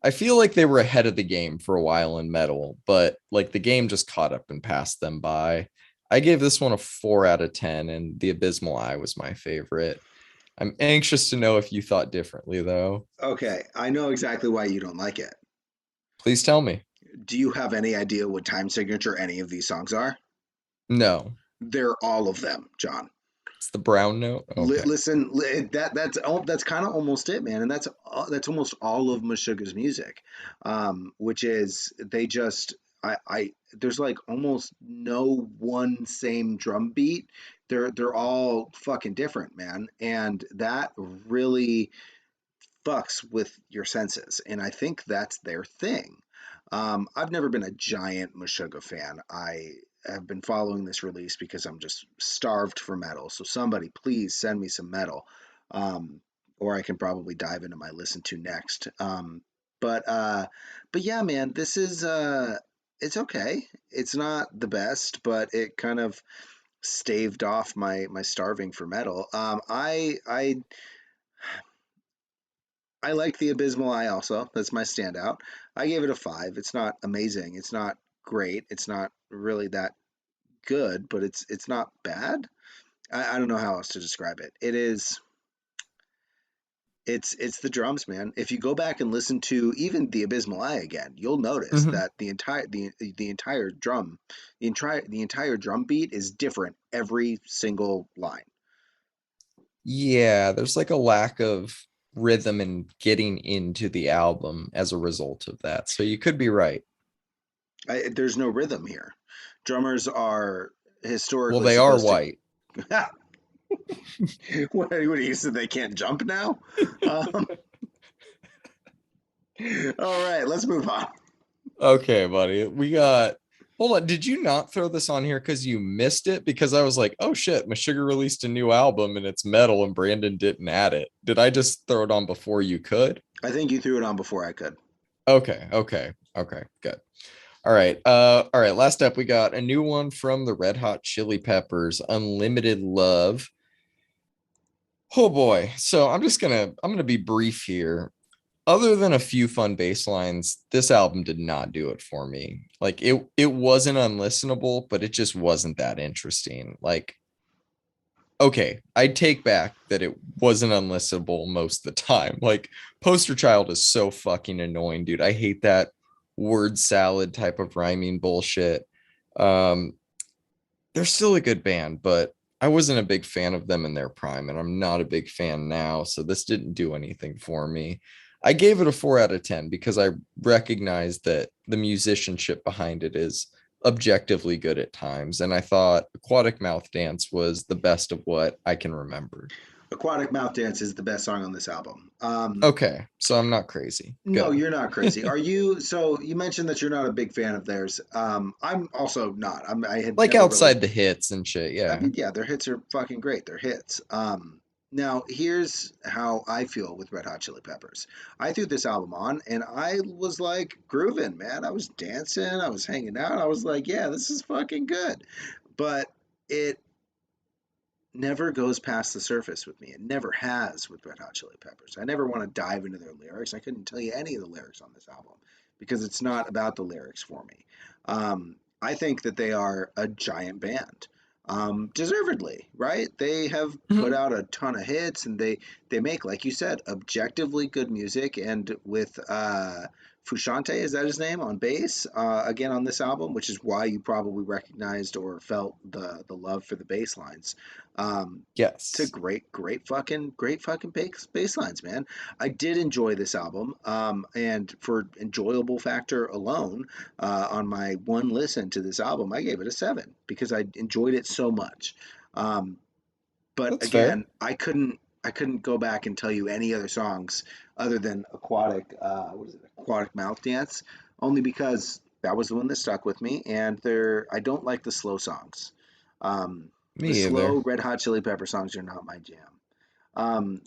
I feel like they were ahead of the game for a while in metal, but like the game just caught up and passed them by. I gave this one a 4 out of 10, and The Abysmal Eye was my favorite. I'm anxious to know if you thought differently, though. Okay, I know exactly why you don't like it. Please tell me. Do you have any idea what time signature any of these songs are? No, They're all of them, John. it's the brown note. Okay. Listen, that's kind of almost it, man, and that's almost all of Meshuggah's music, which is they just I there's like almost no one same drum beat. They're all fucking different, man, and that really fucks with your senses, and I think that's their thing. I've never been a giant Meshuggah fan. I have been following this release because I'm just starved for metal. So somebody please send me some metal. Um, or I can probably dive into my listen to next. But uh but yeah, man, this is it's okay. It's not the best, but it kind of staved off my starving for metal. I like the Abysmal Eye also. That's my standout. I gave it a 5. It's not amazing. It's not great. It's not really that good, but it's not bad. I don't know how else to describe it. It's the drums, man. If you go back and listen to even the Abysmal Eye again, you'll notice Mhm. that the entire the entire drum beat is different every single line. Yeah, there's like a lack of rhythm and getting into the album as a result of that. So you could be right. There's no rhythm here. Drummers are Well, historically they are supposed to. white. What you said they can't jump now? Um, all right, let's move on. Okay, buddy. We got. Hold on. Did you not throw this on here because you missed it? Because I was like, oh shit, Meshuggah released a new album and it's metal and Brandon didn't add it. Did I just throw it on before you could? I think you threw it on before I could. Okay, good. All right, last up we got a new one from the Red Hot Chili Peppers, Unlimited Love. Oh boy. So I'm gonna be brief here. Other than a few fun bass lines, this album did not do it for me. Like it wasn't unlistenable, but it just wasn't that interesting. Like, okay, I take back that it wasn't unlistenable most of the time. Like Poster Child is so fucking annoying, dude. I hate that word salad type of rhyming bullshit. Um, they're still a good band, but I wasn't a big fan of them in their prime, and I'm not a big fan now. So this didn't do anything for me. I gave it a 4 out of 10 because I recognized that the musicianship behind it is objectively good at times. And I thought Aquatic Mouth Dance was the best of what I can remember. Aquatic Mouth Dance is the best song on this album. Okay, so I'm not crazy. No, Good. you're not crazy. Are you? So you mentioned that you're not a big fan of theirs. I'm also not. I had Like never really. outside the hits and shit. I Yeah. mean, yeah, their hits are fucking great. They're hits. Now here's how I feel with Red Hot Chili Peppers. I threw this album on and I was like grooving, man. I was dancing. I was hanging out. I was like, yeah, this is fucking good. But it never goes past the surface with me. It never has with Red Hot Chili Peppers. I never want to dive into their lyrics. I couldn't tell you any of the lyrics on this album because it's not about the lyrics for me. I think that they are a giant band. Deservedly, right? They have put Mhm. out a ton of hits and they make, like you said, objectively good music. And with Fushante, is that his name, on bass, again on this album, which is why you probably recognized or felt the love for the bass lines. To Yes. great fucking bass lines, man. I did enjoy this album, and for enjoyable factor alone, on my one listen to this album, I gave it a 7 because I enjoyed it so much. Um, but That's fair. again, I couldn't go back and tell you any other songs other than Aquatic Mouth Dance, only because that was the one that stuck with me, and I don't like the slow songs. The Me either. slow Red Hot Chili Pepper songs are not my jam. Um,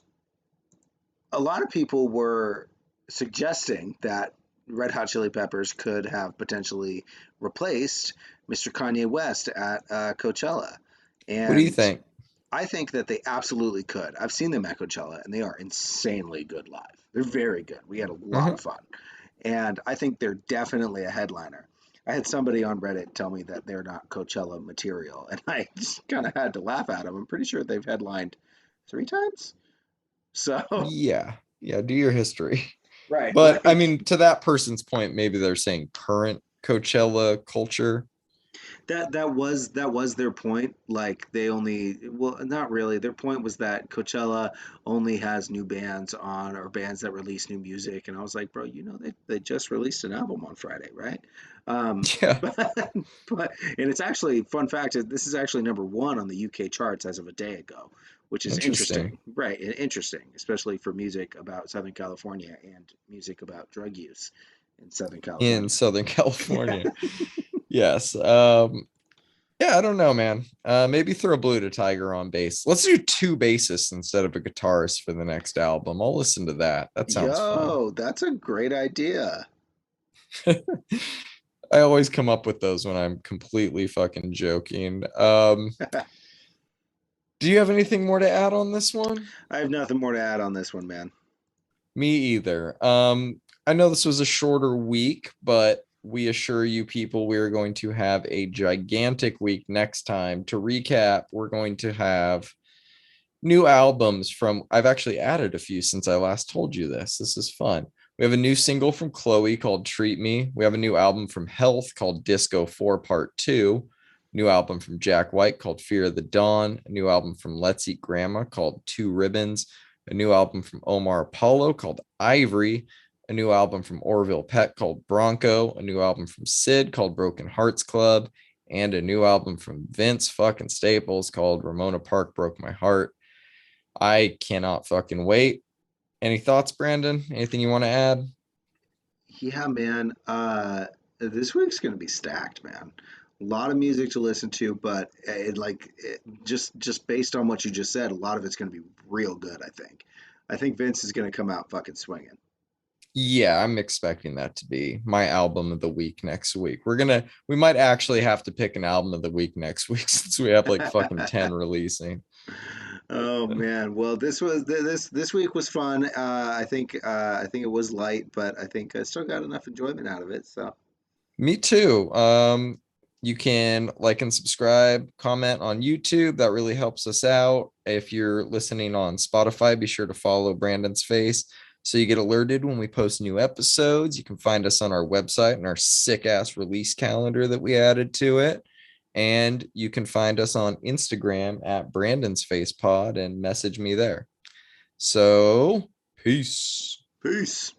a lot of people were suggesting that Red Hot Chili Peppers could have potentially replaced Mr. Kanye West at Coachella, What do you and think? I think that they absolutely could. I've seen them at Coachella, and they are insanely good live. They're very good. We had a lot of Mhm. fun, and I think they're definitely a headliner. I had somebody on Reddit tell me that they're not Coachella material, and I just kind of had to laugh at them. I'm pretty sure they've headlined 3 times. So, Yeah. Yeah. Do your history. right, But I like mean, to that person's point, maybe they're saying current Coachella culture. that was their point. Like they only, well, not really. Their point was that Coachella only has new bands on, or bands that release new music. And I was like, bro, they just released an album on Friday, right? Yeah. But and it's actually, fun fact, this is actually number one on the UK charts as of a day ago, which is Interesting. interesting, right? Interesting, especially for music about Southern California and music about drug use in Southern in California. Southern California. Yes. Yeah, I don't know, man. Maybe throw Blue to Tiger on bass. Let's do two bassists instead of a guitarist for the next album. I'll listen to that. That sounds fun. Yo, that's a great idea. I always come up with those when I'm completely fucking joking. Do you have anything more to add on this one? I have nothing more to add on this one, man. Me either. I know this was a shorter week, but we assure you people we're going to have a gigantic week next time. To recap, we're going to have new albums from, I've actually added a few since I last told you this. This is fun. We have a new single from Chloe called Treat Me. We have a new album from Health called Disco 4 Part 2. New album from Jack White called Fear of the Dawn. A new album from Let's Eat Grandma called Two Ribbons. A new album from Omar Apollo called Ivory. A new album from Orville Peck called Bronco. A new album from Sid called Broken Hearts Club. And a new album from Vince fucking Staples called Ramona Park Broke My Heart. I cannot fucking wait. Any thoughts, Brandon? Anything you want to add? Yeah, man. This week's gonna be stacked, man. A lot of music to listen to, but just based on what you just said, a lot of it's gonna be real good. I think. I think Vince is gonna come out fucking swinging. Yeah, I'm expecting that to be my album of the week next week. We might actually have to pick an album of the week next week since we have like fucking 10 releasing. Oh man. Well, this week was fun. I think it was light, but I think I still got enough enjoyment out of it. So Me too. You can like and subscribe, comment on YouTube. That really helps us out. If you're listening on Spotify, be sure to follow Brandon's face so you get alerted when we post new episodes. You can find us on our website and our sick ass release calendar that we added to it. And you can find us on Instagram at Brandon's Face Pod and message me there. So, peace. peace.